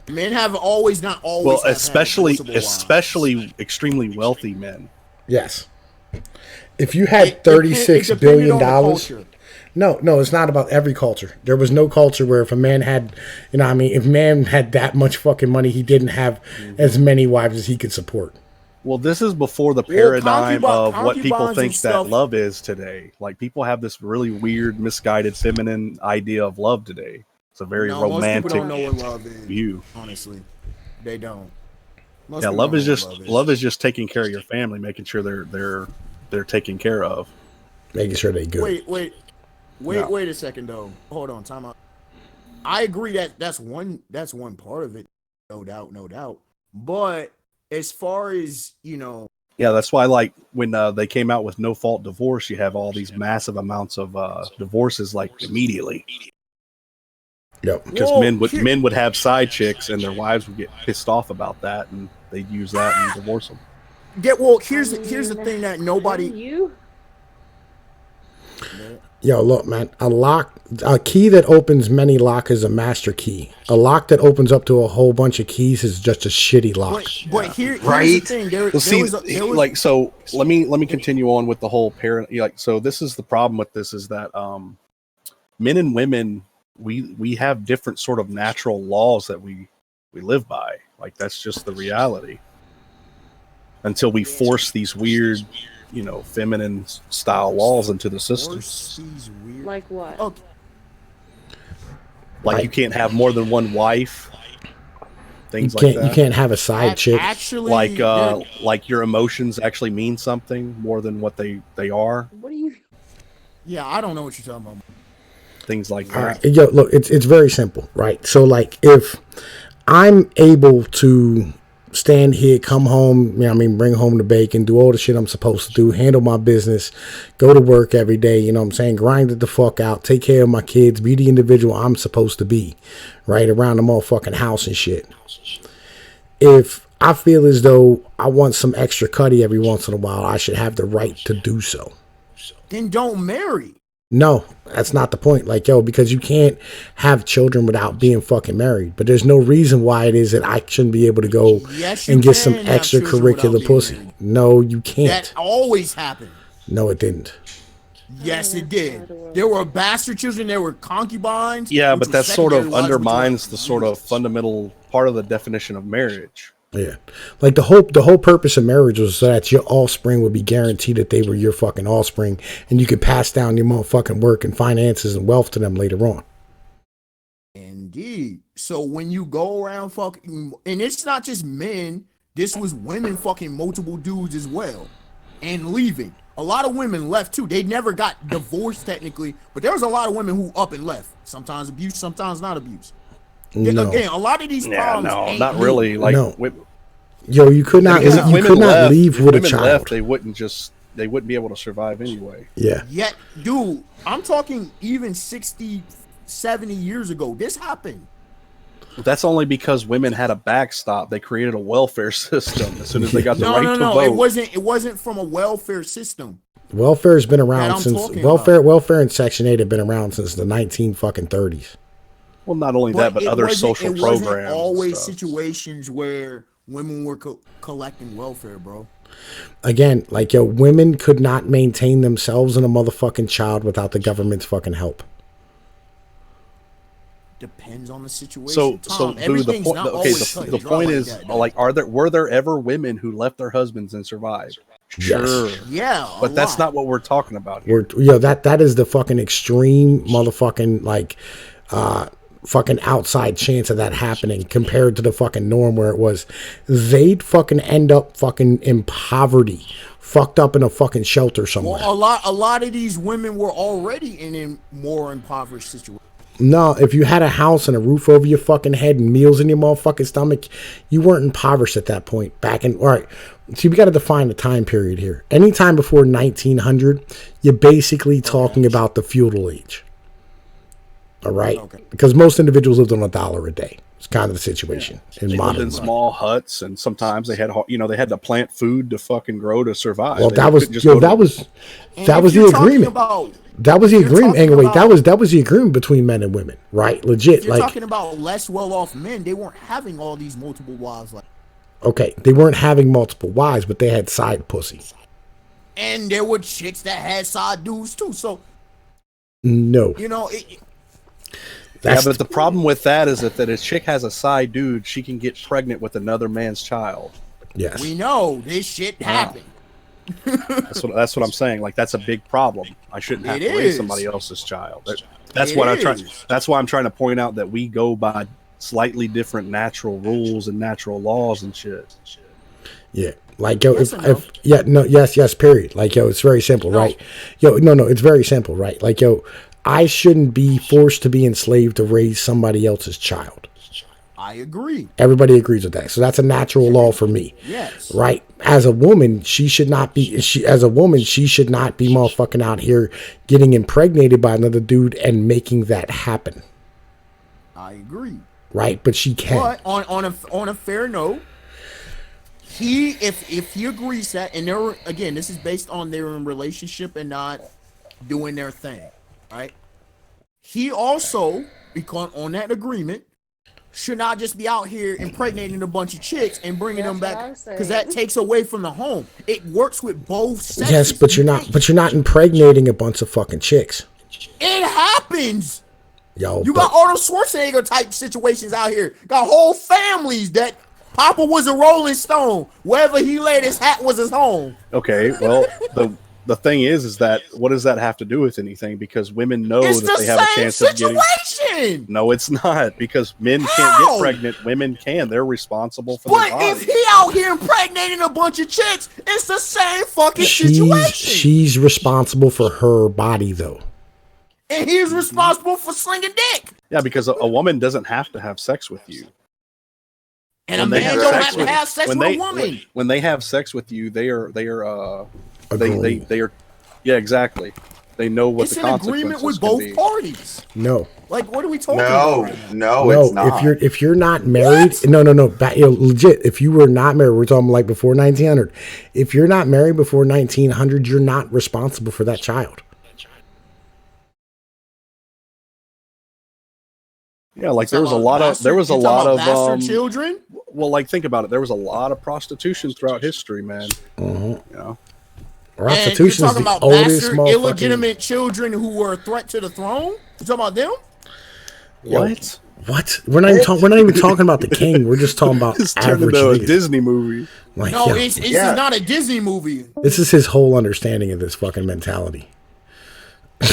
men have not always.
Well, especially extremely wealthy men.
Yes. If you had $36 billion. No, it's not about every culture. There was no culture where if a man had, you know what I mean, if man had that much fucking money, he didn't have as many wives as he could support.
Well, this is before the paradigm of what people think that love is today. Like, people have this really weird, misguided, feminine idea of love today. It's a very romantic
most people don't know what love is,
view.
Honestly, they don't.
Love is just taking care of your family, making sure they're taken care of,
making sure they're good.
Wait a second though. Hold on, time out. I agree that's one part of it, no doubt. But as far as
yeah, that's why like when they came out with no fault divorce, you have all these massive amounts of divorces like immediately.
Yep.
Because men would have side chicks and their wives would get pissed off about that, and they'd use that and divorce them.
Yeah, well, here's the thing that nobody.
Yo, look, man, a key that opens many locks is a master key. A lock that opens up to a whole bunch of keys is just a shitty lock.
But here's the thing.
So let me continue on with the whole parent. So this is the problem with this is that men and women we have different sort of natural laws that we live by. Like, that's just the reality. Until we force these weird, feminine style laws into the system.
Like what?
Okay.
Like you can't have more than one wife. Things like that.
You can't have a side chick.
Actually,
like your emotions actually mean something more than what they are.
What do you?
Yeah, I don't know what you're talking about.
Things like that.
All right. Yo, look, it's very simple, right? So, like, if I'm able to stand here, come home, bring home the bacon, do all the shit I'm supposed to do, handle my business, go to work every day, grind it the fuck out, take care of my kids, be the individual I'm supposed to be, right, around the motherfucking house and shit. If I feel as though I want some extra cutty every once in a while, I should have the right to do so.
Then don't marry.
No, that's not the point. Like, yo, because you can't have children without being fucking married. But there's no reason why it is that I shouldn't be able to go and get some extracurricular pussy. Married. No, you can't.
That always happened.
No, it didn't.
Yes, it did. There were bastard children. There were concubines.
Yeah, but that sort of undermines the sort of fundamental part of the definition of marriage.
Yeah, like the whole purpose of marriage was so that your offspring would be guaranteed that they were your fucking offspring, and you could pass down your motherfucking work and finances and wealth to them later on.
Indeed. So when you go around fucking, and it's not just men, this was women fucking multiple dudes as well, and leaving. A lot of women left too. They never got divorced technically, but there was a lot of women who up and left. Sometimes abuse, sometimes not abuse.
No.
Again, a lot of these problems.
No, not really. Like,
no. Yo, you could not. You could not leave with a child.
They wouldn't just they wouldn't be able to survive anyway.
Yeah.
Yet, dude, I'm talking even 60, 70 years ago. This happened.
That's only because women had a backstop. They created a welfare system as soon as they got the right to vote.
It wasn't from a welfare system.
Welfare has been around since welfare and Section 8 have been around since the 1930s.
Well, not only that, but other social programs. It wasn't
always situations where women were collecting welfare, bro.
Again, like, yo, women could not maintain themselves and a motherfucking child without the government's fucking help.
Depends on the situation.
So dude, the point is, like, were there ever women who left their husbands and survived? Sure.
Yes. Yeah.
But that's not what we're talking about
here. That is the fucking extreme motherfucking, like, fucking outside chance of that happening compared to the fucking norm where it was they'd fucking end up fucking in poverty, fucked up in a fucking shelter somewhere.
Well, a lot of these women were already in more impoverished situations.
No, if you had a house and a roof over your fucking head and meals in your motherfucking stomach, you weren't impoverished at that point. All right, see, we got to define the time period here. Anytime before 1900, you're basically talking about the feudal age. All right, because most individuals lived on $1 a day. It's kind of the situation in
they
modern
lived in small huts, and sometimes they had to plant food to fucking grow to survive.
Well, that was the agreement. That was the agreement. Anyway, that was the agreement between men and women, right? Legit.
If you're talking about less well-off men, they weren't having all these multiple wives.
Okay, they weren't having multiple wives, but they had side pussy.
And there were chicks that had side dudes too. So
no,
but the problem with that is that a chick has a side dude, she can get pregnant with another man's child.
Yes,
we know this shit happened.
That's what I'm saying. Like, that's a big problem. I shouldn't have to raise somebody else's child. That's why I'm trying to point out that we go by slightly different natural rules and natural laws and shit.
Yeah. Like, yo, yes, period. Like, yo, it's very simple, right? Yo, no, it's very simple, right? Like, yo, I shouldn't be forced to be enslaved to raise somebody else's child.
I agree.
Everybody agrees with that. So that's a natural law for me.
Yes.
Right? As a woman, she should not be motherfucking out here getting impregnated by another dude and making that happen.
I agree.
Right? But she can.
But on a fair note, if he agrees that, and again, this is based on their relationship and not doing their thing, right? He also, because on that agreement, should not just be out here impregnating a bunch of chicks and bringing them back, because that takes away from the home. It works with both sexes.
Yes, but you're not impregnating a bunch of fucking chicks.
It happens.
Yo,
you got Arnold Schwarzenegger type situations out here. Got whole families that Papa was a Rolling Stone. Wherever he laid his hat was his home.
Okay, well, the thing is that what does that have to do with anything? Because women know that they have a chance of getting. No, it's not, because men can't get pregnant. Women can. They're responsible for their body.
But if he out here impregnating a bunch of chicks, it's the same fucking situation.
She's responsible for her body, though.
And he's responsible for slinging dick.
Yeah, because a woman doesn't have to have sex with you.
And a man don't have to have sex with a woman.
When they have sex with you, they are yeah, exactly. They know what the consequences
with both parties.
No.
Like, what are we talking about?
No, it's not.
If you're not married, no. Legit. If you were not married, we're talking like before 1900. If you're not married before 1900, you're not responsible for that child.
Yeah, like there was a lot of
children.
Well, like, think about it. There was a lot of prostitution throughout history, man.
You
know,
prostitution is the oldest
illegitimate children who were a threat to the throne. You talking about them?
What?
What? We're not even talking about the king. We're just talking about
it's turned into a Disney movie.
Like, no, it's not a Disney movie.
This is his whole understanding of this fucking mentality.
Y'all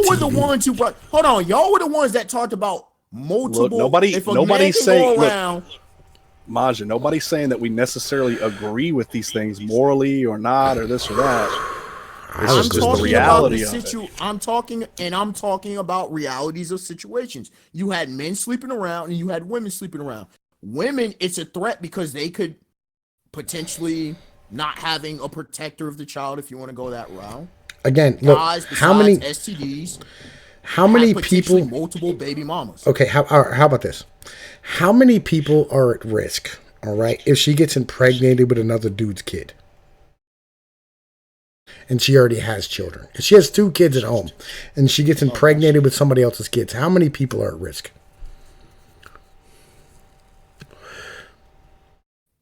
were the ones who brought. Hold on, y'all were the ones that talked about multiple.
Look, nobody's saying. Maja, nobody's saying that we necessarily agree with these things morally or not, or this or that. It's just the reality of it.
I'm talking about realities of situations. You had men sleeping around and you had women sleeping around. Women, it's a threat because they could potentially not having a protector of the child, if you want to go that route.
Again, look,
Guys,
how many
STDs?
How many
potentially
people?
Multiple baby mamas.
Okay, how about this? How many people are at risk? All right, if she gets impregnated with another dude's kid, and she already has children, if she has 2 kids at home, and she gets impregnated with somebody else's kids, how many people are at risk?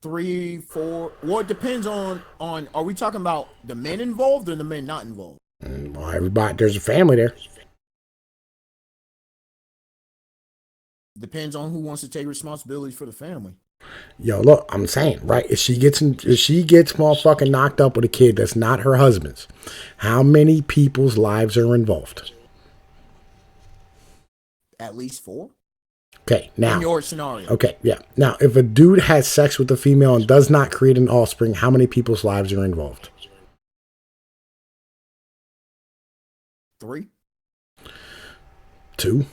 3, 4. Well, it depends on. Are we talking about the men involved or the men not involved?
Well, everybody, there's a family there.
Depends on who wants to take responsibility for the family.
Yo, look, I'm saying, right? If she gets motherfucking knocked up with a kid that's not her husband's, how many people's lives are involved?
At least 4.
Okay, now.
In your scenario.
Okay, yeah. Now, if a dude has sex with a female and does not create an offspring, how many people's lives are involved?
3.
2.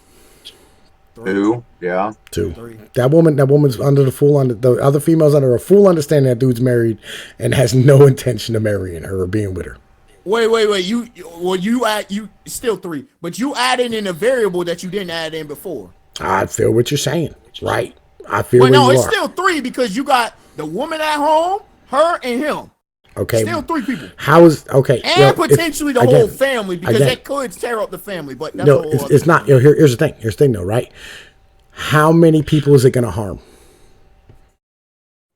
2, yeah.
2.
3.
That woman's under the other female's under a full understanding that dude's married and has no intention of marrying her or being with her.
Wait. You still 3, but you added in a variable that you didn't add in before.
I feel what you're saying, right? I feel.
But no, it's still 3 because you got the woman at home, her, and him.
Okay.
Still 3 people.
How is okay?
And potentially the whole family because that could tear up the family. But that's
it's not. Here's the thing. Here's the thing, though, right? How many people is it going to harm?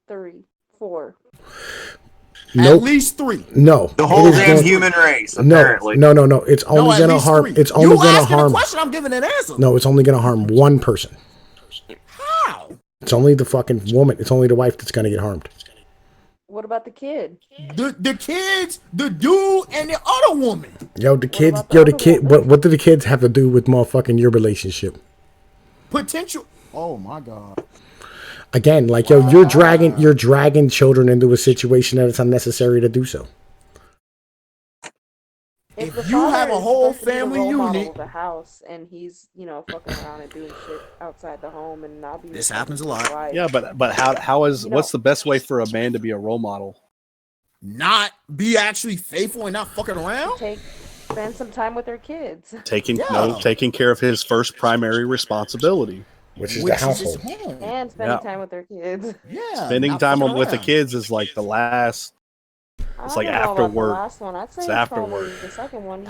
3, 4.
Nope.
At least 3.
No. The whole damn human race, apparently.
No. It's only going to harm.
3.
It's only going to harm.
A question, I'm giving an answer.
No, it's only going to harm one person.
How?
It's only the fucking woman. It's only the wife that's going to get harmed.
What about the kid?
The kids, the dude, and the other woman.
The kid. What do the kids have to do with motherfucking your relationship?
Potential. Oh my god.
Again, like you're dragging children into a situation that it's unnecessary to do so.
If you have a whole family unit,
the house, and he's fucking around and doing shit outside the home and not being.
This happens a lot.
Wife.
Yeah, but how is what's the best way for a man to be a role model?
Not be actually faithful and not fucking around.
Spend some time with their kids.
Taking care of his first primary responsibility,
which is the household,
and spending time with their kids.
Yeah,
spending time with the kids is like the last. It's like after work.
The last one. I'd say
it's afterward.
The second one.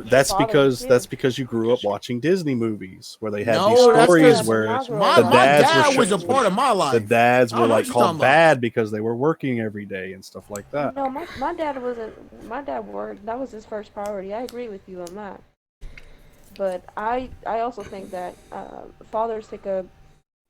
That's because you grew up watching Disney movies where they had these stories where
the dads was a part of my life.
The dads were like called bad because they were working every day and stuff like that.
No, my dad wasn't. My dad worked. That was his first priority. I agree with you on that. But I also think that fathers take a,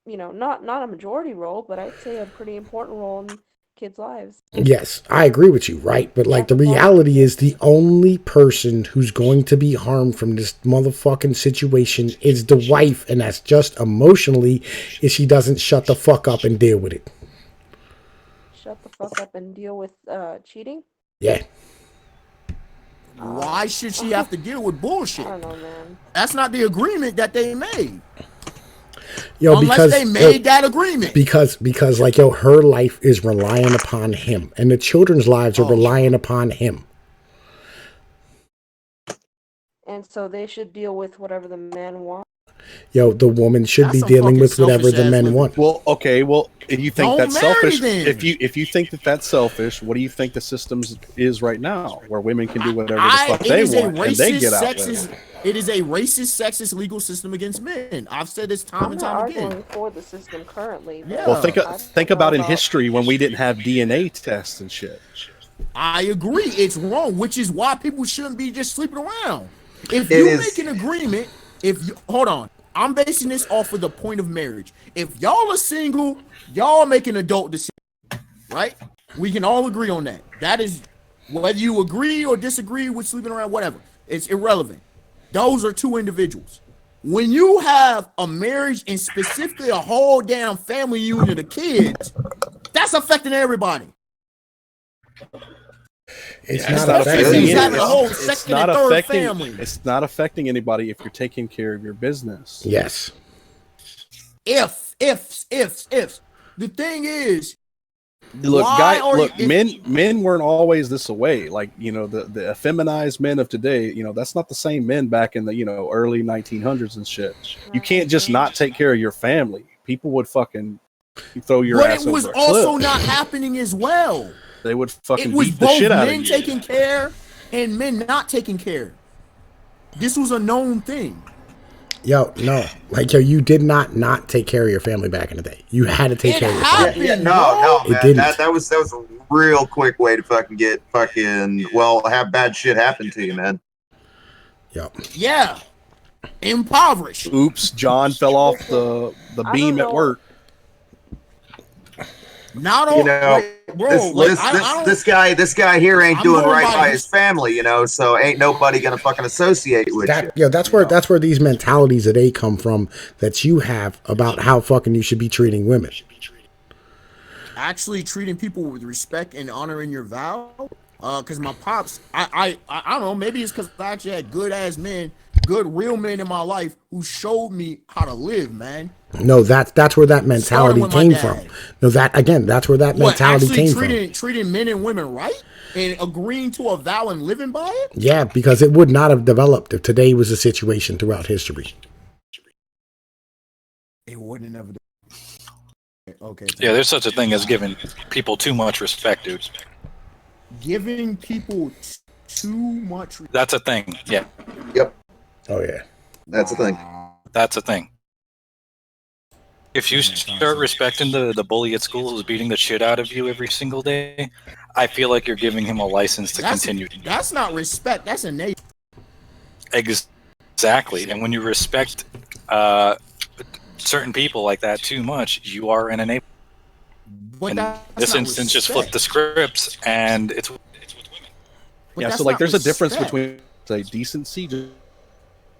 not a majority role, but I'd say a pretty important role in kids' lives.
Yes, I agree with you, right? But the reality is the only person who's going to be harmed from this motherfucking situation is the wife, and that's just emotionally if she doesn't shut the fuck up and deal with it.
Shut the fuck up and deal with cheating?
Yeah.
Why should she have to deal with bullshit?
I don't know, man.
That's not the agreement that they made.
Unless
they made that agreement.
Because her life is relying upon him, and the children's lives are relying upon him.
And so they should deal with whatever the man wants.
The woman should be dealing with whatever the men want.
Well, okay. Well, if you think that's selfish, if you think that's selfish, what do you think the system is right now, where women can do whatever the fuck they want and they get out with it?
It is a racist, sexist legal system against men. I've said this time and time again.
I'm not arguing for the system currently.
Yeah.
Well, think about in history when we didn't have DNA tests and shit.
I agree. It's wrong, which is why people shouldn't be just sleeping around. If you make an agreement, hold on. I'm basing this off of the point of marriage. If y'all are single, y'all make an adult decision, right? We can all agree on that. That is, whether you agree or disagree with sleeping around, whatever, it's irrelevant. Those are two individuals. When you have a marriage and specifically a whole damn family unit of kids, that's affecting everybody.
It's not affecting anybody if you're taking care of your business.
Yes.
If. The thing is,
Look,
Why
men weren't always this way. Like, you know, the effeminized men of today, you know, that's not the same men back in the, you know, early 1900s and shit. You can't just not take care of your family. People would fucking throw your ass over a cliff.
But it was also not happening as well.
They would fucking beat the shit out of you.
It was both men taking care and men not taking care. This was a known thing.
Yo, no. Like, yo, you did not take care of your family back in the day. You had to take care of your family.
No, man.
It didn't.
That was a real quick way to have bad shit happen to you, man.
Yep.
Yeah. Impoverished.
Oops, John fell off the beam at work.
Not all,
you know,
bro.
This guy here ain't doing right by his family, you know. So ain't nobody gonna fucking associate with you.
Yeah, that's where these mentalities that they come from that you have about how fucking you should be treating women.
Actually, treating people with respect and honoring your vow. Because my pops, I don't know. Maybe it's because I actually had good ass men, good real men in my life who showed me how to live, man.
No, that's where that mentality came from. No, that's where that mentality came from.
Treating men and women right and agreeing to a vow and living by it?
Yeah, because it would not have developed if today was a situation throughout history.
It wouldn't have. Okay.
Yeah, there's such a thing as giving people too much respect, dude.
Giving people too much respect.
That's a thing. Yeah.
Yep.
Oh, yeah.
That's a thing.
That's a thing. If you start respecting the bully at school who's beating the shit out of you every single day, I feel like you're giving him a license to continue.
That's not respect. That's innate.
Exactly. And when you respect certain people like that too much, you are an enabler. In this instance, just flip the scripts, and it's with women.
Yeah, so like there's a difference between, say, decency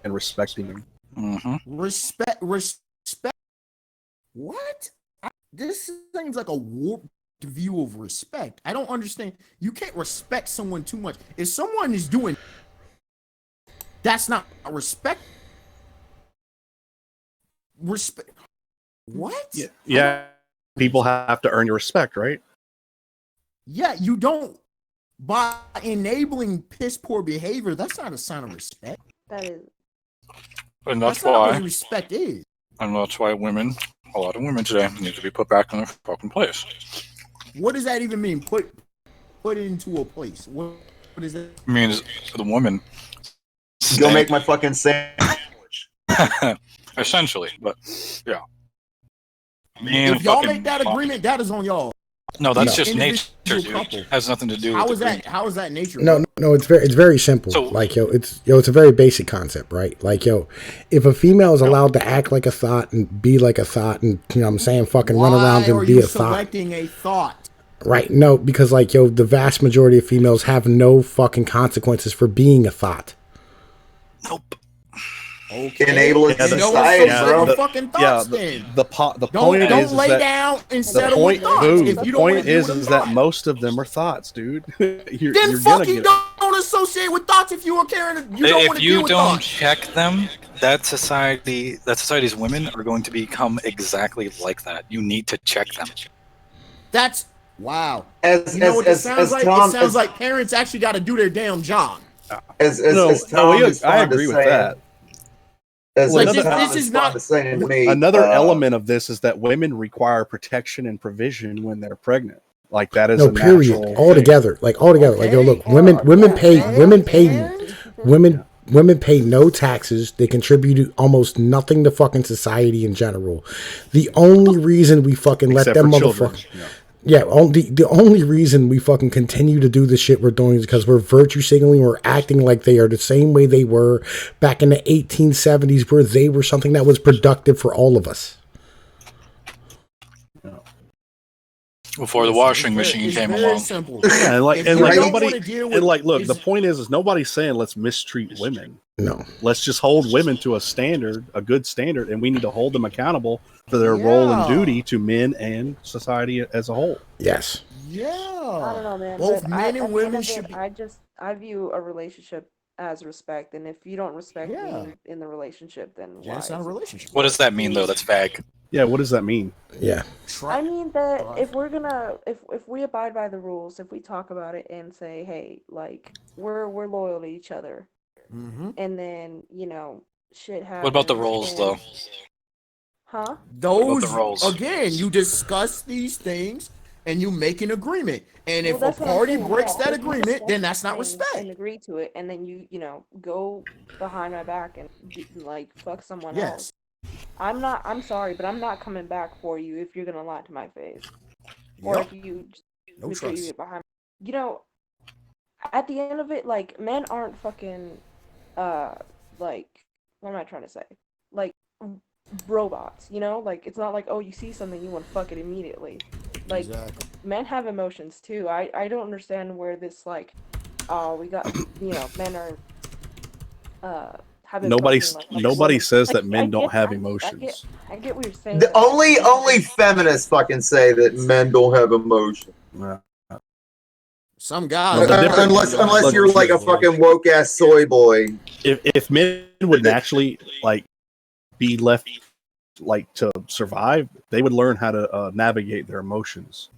and respecting them.
Mm-hmm.
Respect. What? This seems like a warped view of respect. I don't understand. You can't respect someone too much. If someone is doing, that's not respect. Respect. What?
Yeah. People have to earn your respect, right?
Yeah, you don't. By enabling piss poor behavior, that's not a sign of respect.
That is.
And that's
not
why
what respect is.
And that's why a lot of women today need to be put back in their fucking place.
What does that even mean? Put into a place. What is that?
It means the woman.
Go make my fucking sandwich.
Essentially, but yeah.
If y'all make that agreement, that is on y'all.
No, that's just nature, dude. Has nothing to do with
that. How is that nature?
No, it's very simple. So, like, it's a very basic concept, right? Like, yo, if a female is allowed to act like a thought and be like a thought and, you know what I'm saying, fucking run around and be a thought.
Why are you selecting a thought?
Right, no, because, like, yo, the vast majority of females have no fucking consequences for being a thought.
Nope.
Okay. Enabling society, bro.
The point is
don't lay down and settle with thoughts.
The point is that most of them are thoughts, dude. you're
fucking don't associate with thoughts if you are caring.
If you don't check them, that society's women are going to become exactly like that. You need to check them.
That's wow. It sounds like parents actually got to do their damn job.
I agree with that. Another element of this is that women require protection and provision when they're pregnant. Like that is
period. Altogether. Like yo, look, women pay no taxes. They contribute almost nothing to fucking society in general. The only reason we fucking let them motherfuckers. Yeah, the only reason we fucking continue to do the shit we're doing is because we're virtue signaling. We're acting like they are the same way they were back in the 1870s, where they were something that was productive for all of us.
Before the washing machine came along.
Simple.
Yeah, look, the point is nobody's saying let's mistreat women.
No.
Let's just hold women to a standard, a good standard, and we need to hold them accountable for their role and duty to men and society as a whole.
Yes.
Yeah.
I don't know, man.
Both men and women should be.
I view a relationship as respect, and if you don't respect me in the relationship, then why?
It's not a relationship.
What does that mean, though? That's vague.
Yeah, what does that mean?
Yeah.
I mean that if we're gonna if we abide by the rules, if we talk about it and say, hey, like we're loyal to each other, and then shit happens.
What about the roles, though?
Huh?
Those
the roles?
again, you discuss these things and you make an agreement. And if a
that's what I'm
party
saying,
breaks
yeah,
that
if you
agreement,
discuss
then that's not
things
respect.
and agree to it, and then you go behind my back and like fuck someone
Yes.
else. I'm sorry, but I'm not coming back for you if you're gonna lie to my face, or if you
No
make sure you
trust.
get behind. At the end of it, like men aren't fucking, like what am I trying to say? Like robots, like it's not like, oh, you see something, you want to fuck it immediately. Like
Exactly.
men have emotions too. I don't understand where this like, oh, we got men are have
Nobody
emotions like
nobody
women.
says
Like,
that men don't have
I
emotions.
get what you're saying.
The only feminists fucking say that men don't have emotion.
Some guys,
No, the difference-
unless you're like a fucking woke ass soy boy.
If men would naturally like be left like to survive, they would learn how to navigate their emotions.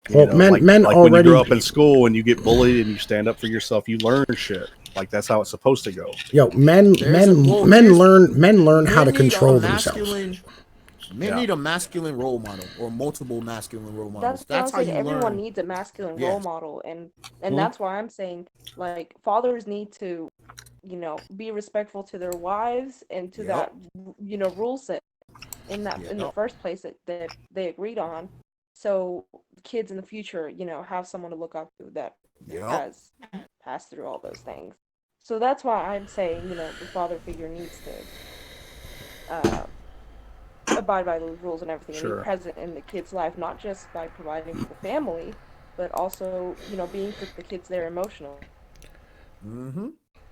Well, men
like
already.
when you grow up in school and you get bullied and you stand up for yourself, you learn shit. Like that's how it's supposed to go.
Yo, men learn how to control themselves.
Men need a masculine role model or multiple masculine role models.
That's
how
what I'm
you
saying. Everyone
learn.
needs a masculine
Yeah.
role model, and that's why I'm saying like fathers need to, be respectful to their wives and to that rule set in the first place that they agreed on. So kids in the future, have someone to look up to that has passed through all those things. So that's why I'm saying, the father figure needs to abide by those rules and everything, and be present in the kid's life, not just by providing for the family, but also, being for the kids there emotionally.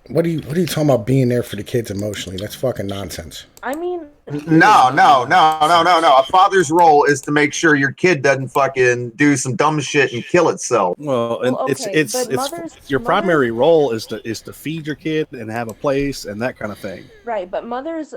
What are you talking about being there for the kids emotionally? That's fucking nonsense.
I mean,
No. A father's role is to make sure your kid doesn't fucking do some dumb shit and kill itself.
Well, and
okay, but
your primary role is to feed your kid and have a place and that kind of thing.
Right, but mothers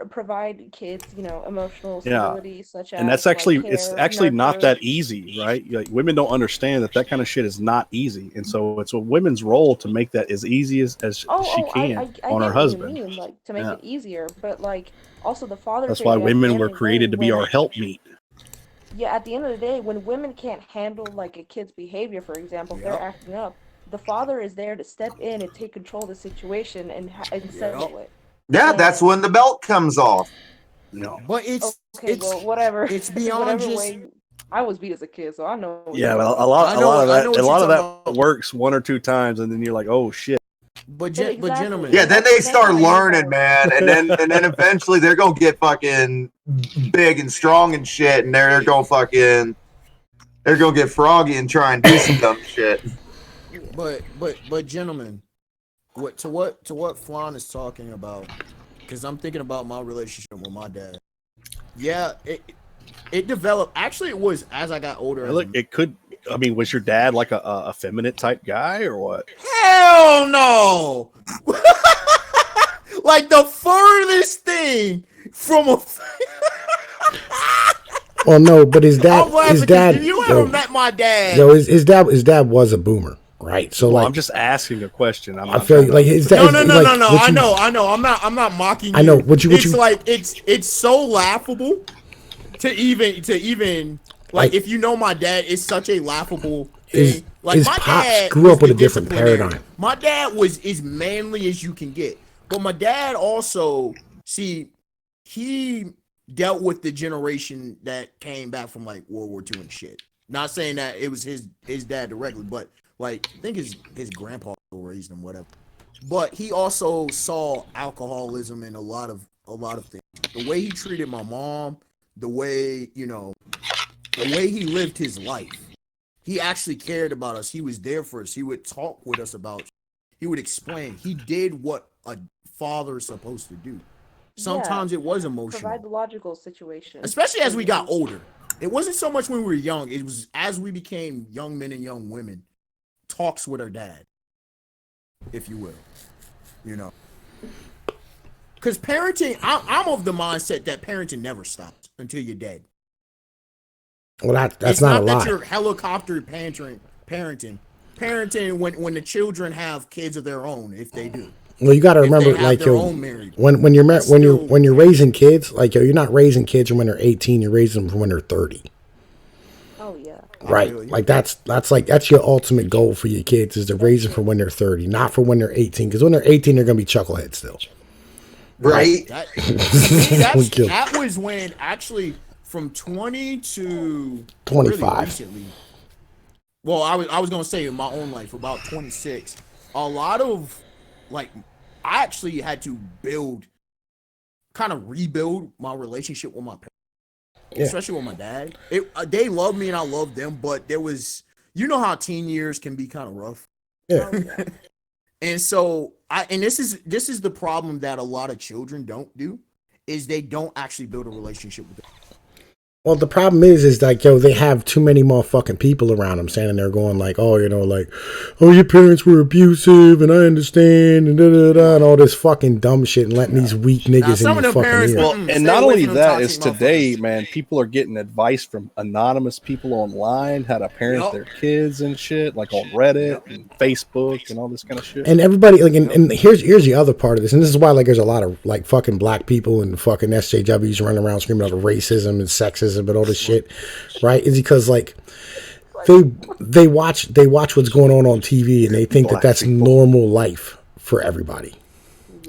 provide kids, emotional stability, such as,
and that's actually
like,
it's
care,
actually not
nurture.
that easy, right? Like women don't understand that kind of shit is not easy, and so it's a women's role to make that as easy as she can
I
on her
get
husband.
what you mean, like to make it easier, but like also the father.
That's why
figure, at the
women
end
were
of the
created
day,
to be
when-
our helpmeet.
Yeah, at the end of the day, when women can't handle like a kid's behavior, for example, if they're acting up, the father is there to step in and take control of the situation and settle it.
Yeah, that's when the belt comes off.
No,
but it's
well, whatever.
It's beyond
whatever
just.
way. I was beat as a kid, so I know.
Yeah, well, a lot of that works one or two times, and then you're like, oh shit.
But gentlemen,
yeah, then they start learning, man, and then eventually they're gonna get fucking big and strong and shit, and they're gonna get froggy and try and do some dumb shit.
But gentlemen, what Flan is talking about, because I'm thinking about my relationship with my dad. Yeah, it developed. Actually, it was as I got older.
Look, it could. I mean, was your dad like a effeminate type guy or what?
Hell no! Like the furthest thing from a.
Well, no, but his dad.
If you ever met my dad,
his dad was a boomer, right? So
well,
like,
I'm just asking a question.
I feel like his dad.
No. I know. I'm not mocking you.
I know what you.
Like it's so laughable to even like if you know my dad, it's such a laughable thing. Like
his
my
pops
dad
grew up with a different paradigm.
My dad was as manly as you can get, but my dad also he dealt with the generation that came back from like World War II and shit. Not saying that it was his dad directly, but like I think his grandpa raised him, whatever. But he also saw alcoholism and a lot of things. The way he treated my mom, the way he lived his life. He actually cared about us. He was there for us. He would talk with us about. He would explain. He did what a father is supposed to do. Sometimes it was emotional.
Provide the logical situation.
Especially as we got older. It wasn't so much when we were young. It was as we became young men and young women. Talks with our dad, if you will. Because parenting, I'm of the mindset that parenting never stops until you're dead.
Well, that's
It's
not a
that
lie.
you're helicopter parenting when the children have kids of their own, if they do.
Well, you got to remember,
have
like
their
yo,
own married.
when you're
That's
when you're
still-
when you're raising kids, like yo, you're not raising kids when they're 18. You're raising them when they're 30.
Oh yeah.
Right,
Really?
like that's your ultimate goal for your kids is to raise them for when they're 30, not for when they're 18. Because when they're 18, they're gonna be chuckleheads still.
Right?
That was when actually from 20 to
25.
really recently. Well, I was gonna say in my own life about 26. A lot of like I actually had to rebuild my relationship with my parents, especially with my dad. They love me and I love them, but there was how teen years can be kind of rough.
Yeah.
And so this is the problem that a lot of children don't do is they don't actually build a relationship with them.
Well, the problem is like, yo, they have too many motherfucking people around them standing there going like, oh, like, oh, your parents were abusive and I understand and and all this fucking dumb shit and letting these weak niggas
some
in
of
your
the
fucking
parents
ear.
Well,
Stay
and not
away
only
from them
that
toxic
is today,
motherfuckers.
man, people are getting advice from anonymous people online, how to parent
Yup.
their kids and shit, like on Reddit and Facebook and all this kind of shit.
And everybody like, and here's the other part of this, and this is why like there's a lot of like fucking black people and fucking SJWs running around screaming about racism and sexism and all this shit, right? Is because like they watch what's going on TV and they think that that's normal life for everybody,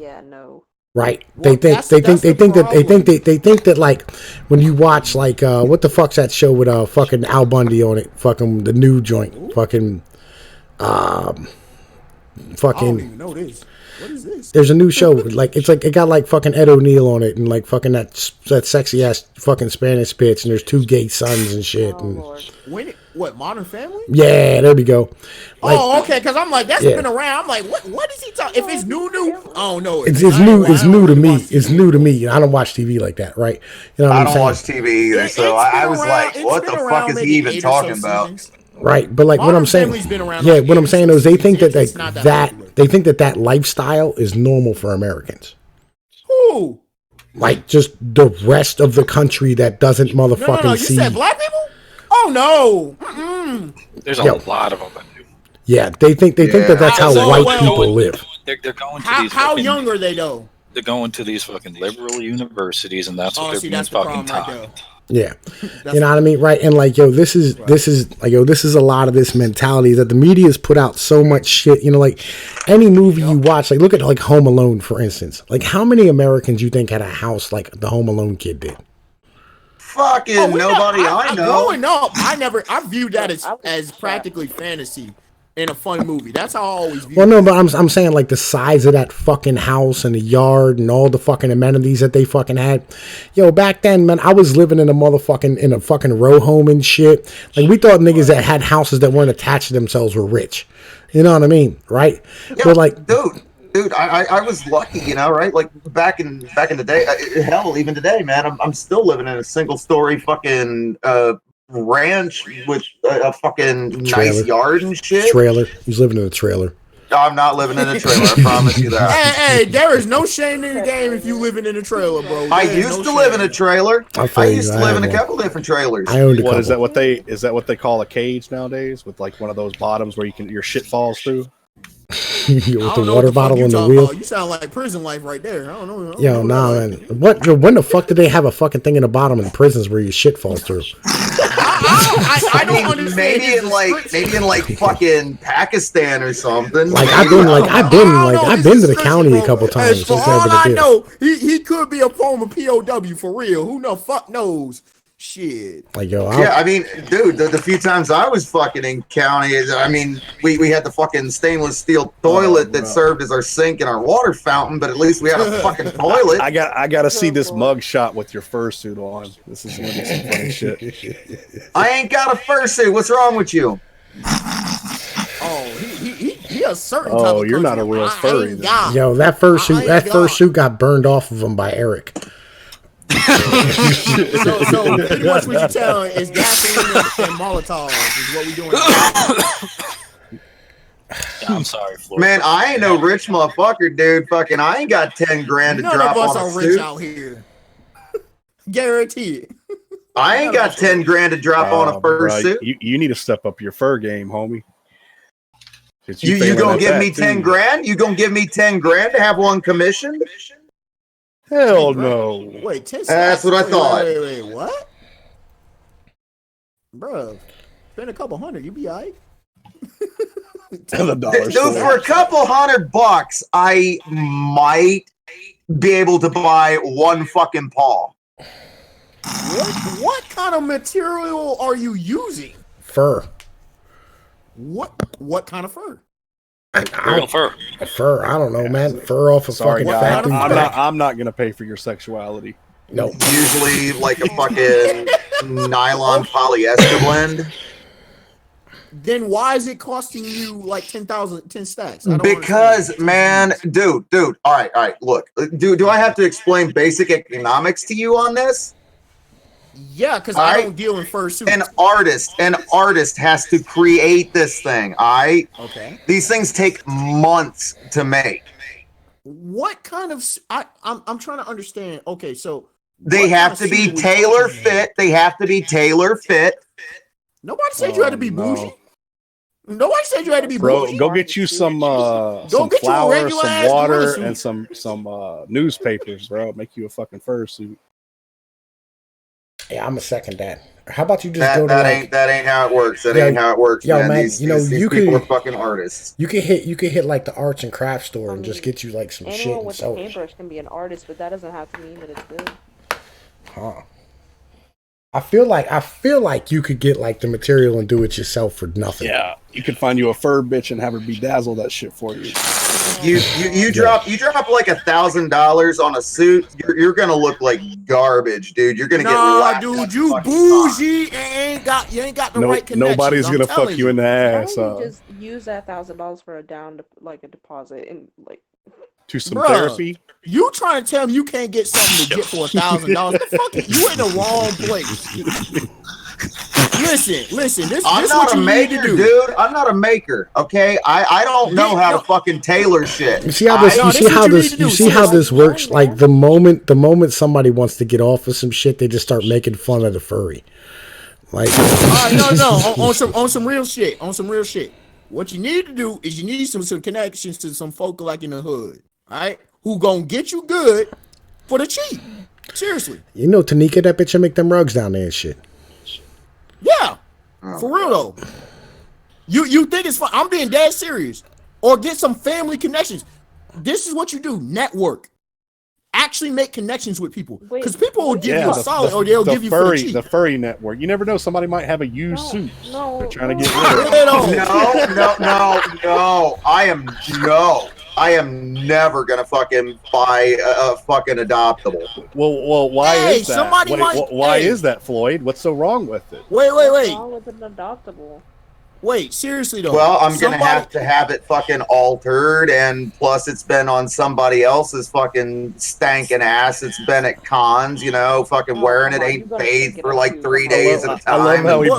Yeah, no.
right?
Well,
they
that's the
think that like when you watch like what the fuck's that show with fucking Al Bundy on it, fucking the new joint, fucking
I don't even know this. What is this?
there's a new show like it's like it got like fucking Ed O'Neill on it and like fucking that sexy ass fucking Spanish bitch and there's two gay sons and shit
Oh
and
Lord.
What Modern Family?
yeah, there we go. Like,
Oh, okay. Because I'm like that's
Yeah.
been around. I'm like, what is he talking? If it's new, I don't know.
it's
I
new.
ain't-
It's
I don't
new to
really
me.
watch
It's
TV.
new to me. I don't watch TV like that, right? You know what
I
I'm
don't
saying?
watch TV either, so
It's been
I was
around-
like,
it's
what
been
the
around
fuck is
maybe
he even
8 or so
talking about?
seasons.
Right, but like what
Modern
I'm saying,
Family's been around
yeah,
like
what I'm
8
saying is they think that
seasons. It's
like
not
that
popular.
they think that lifestyle is normal for Americans.
Who?
Like just the rest of the country that doesn't motherfucking
No. You
see.
said black people? Oh no. Mm-mm.
There's a
Yo.
lot of them that do.
Yeah, they think that that's how
So,
white
well,
people live.
They're going to
How,
these
how
fucking,
young are they though?
they're going to these fucking liberal universities, and that's what
Oh,
they're
see,
being
that's the
fucking
problem right
taught.
there.
Yeah,
That's
you know what I mean, right? And like, yo, this is a lot of this mentality that the media's put out so much shit. You know, like any movie you watch, like look at like Home Alone for instance. Like, how many Americans you think had a house like the Home Alone kid did?
Fucking
we
nobody I know.
Growing up, I viewed that as practically fantasy in a fun movie. That's how I always viewed
Well, no,
it.
but I'm saying like the size of that fucking house and the yard and all the fucking amenities that they fucking had. Yo, back then, man, I was living in a fucking row home and shit. Like we thought niggas that had houses that weren't attached to themselves were rich. You know what I mean, right?
Yeah,
But like,
dude, I was lucky, you know, right? Like back in the day, hell, even today, man, I'm still living in a single story fucking ranch with a fucking
Trailer.
nice yard and shit.
trailer. He's living in a trailer.
I'm not living in a trailer, I promise you that.
Hey, there is no shame in the game if you living in a trailer, bro.
I
There is
used
no
to live in
shame.
a trailer.
I feel
I
you.
used to
I
live in
had
a
one.
couple different trailers.
I owned a
What
couple.
is that what they call a cage nowadays? With like one of those bottoms where your shit falls through?
With
I
the
don't know
water
what the fuck
bottle
you
on the
talking
wheel.
about. You sound like prison life right there. I don't know.
Yo, nah, man. When the fuck did they have a fucking thing in the bottom in prisons where your shit falls through?
I don't understand.
maybe
his
in like fucking Pakistan or something.
Like
Maybe,
I've been to the county a couple times.
For
It's never
all
been a
I
deal.
know, he could be a former POW for real. Who the fuck knows? Shit.
Like, yo,
Yeah, I mean, dude, the few times I was fucking in county, I mean, we had the fucking stainless steel toilet that served as our sink and our water fountain, but at least we had a fucking toilet.
I got to see this mug shot with your fursuit on. This is gonna be some funny shit.
I ain't got a fursuit. What's wrong with you?
Oh, he a certain type
Oh,
of
you're not a
country.
real
I
furry
ain't
then.
got-
yo, that fursuit,
I
that
ain't got-
fursuit got burned off of him by Eric.
So pretty much what you're telling is gasoline and Molotovs is what we doing.
I'm sorry, Floyd.
Man, I ain't no rich motherfucker, dude. Fucking, I ain't got 10 grand to
None
drop
of us
on a
are rich
suit.
out here. Guarantee it.
I ain't got 10 grand to drop on a fur
bruh,
suit.
you need to step up your fur game, homie. 'Cause
You
failing
gonna
at
give
that,
me 10
too.
grand? You gonna give me 10 grand to have one commissioned?
Hell no.
Wait, 10
That's what I thought.
Wait, what? Bro, spend a couple hundred, you be all right.
The dollar
Dude, for a couple $100, I might be able to buy one fucking paw.
What kind of material are you using?
Fur.
What kind of fur?
Real fur.
Fur. I don't know, man. Fur off a
Sorry,
fucking
guy.
factory.
I'm not gonna pay for your sexuality.
No.
Usually like a fucking nylon polyester blend.
Then why is it costing you like 10 stacks? I don't
Because,
understand.
man, dude. All right. Look, do I have to explain basic economics to you on this?
Yeah, because
All
I
right.
don't deal in fur suits.
An artist has to create this thing. All right.
Okay.
These things take months to make.
What kind of? I'm trying to understand. Okay, so
They
what
have
kind
to
of
be
suit are we
tailor
talking
fit. They have to be tailor fit.
Nobody said you had to be
no.
bougie. Nobody said you had to be
Bro,
bougie.
go get you some
get you a
flour,
regular
some
ass
water,
gorilla
and some newspapers, bro. Make you a fucking fursuit.
Yeah, I'm gonna second that. How about you just go to
That
like,
ain't how it works. That
Yo,
ain't how it works,
yo,
man.
man,
These
you know,
these
you
people
could-
are fucking artists.
you could hit like the arts and crafts store and
I
just
mean,
get you like some shit
Anyone
and
with a
sew it.
paintbrush can be an artist, but that doesn't have to mean that it's good.
Huh. I feel like you could get like the material and do it yourself for nothing.
Yeah, you could find you a fur bitch and have her bedazzle that shit for you.
You drop like $1,000 on a suit, you're gonna look like garbage, dude. You're gonna get
Nah,
laughed
dude,
at
you
fucking
bougie and you ain't got the right connections.
Nobody's
I'm
gonna
telling
fuck you in the
Why
ass.
don't you just use that $1,000 for a deposit and like?
To some
Bruh.
therapy.
You trying to tell me you can't get something to get for $1,000? The fuck you in the wrong place. Listen. This
I'm
this
not
what
a
you
maker,
need to do.
dude. I'm not a maker. Okay, I don't know how to fucking tailor shit.
You see how this?
Yo,
You
this
see
what
how
you
this?
need to
You
do.
see how
Seriously.
this works? Like the moment somebody wants to get off of some shit, they just start making fun of the furry. Like,
No. On some real shit. On some real shit. What you need to do is you need some connections to some folk like in the hood. All right, who gonna get you good for the cheap? Seriously.
you know, Tanika, that bitch, will make them rugs down there and shit.
Yeah. For real though. You think it's fun? I'm being dead serious. Or get some family connections. This is what you do. Network. Actually make connections with people. Because people will give you a solid or they'll give you for the cheap.
The furry network. You never know. Somebody might have a used suit.
No,
They're trying to get rid of it.
No. I am never gonna fucking buy a fucking adoptable.
Well, why
Hey,
is that?
somebody might-
Why
hey.
is that, Floyd? What's so wrong with it?
Wait.
What's wrong with an adoptable?
Wait, seriously though.
Well, I'm gonna
Somebody-
have to have it fucking altered, and plus it's been on somebody else's fucking stankin' ass. It's been at cons, fucking wearing it,
come on,
ain't
you gotta
bathed
take it
for
up
like
too.
3 days at a
I love
time.
how he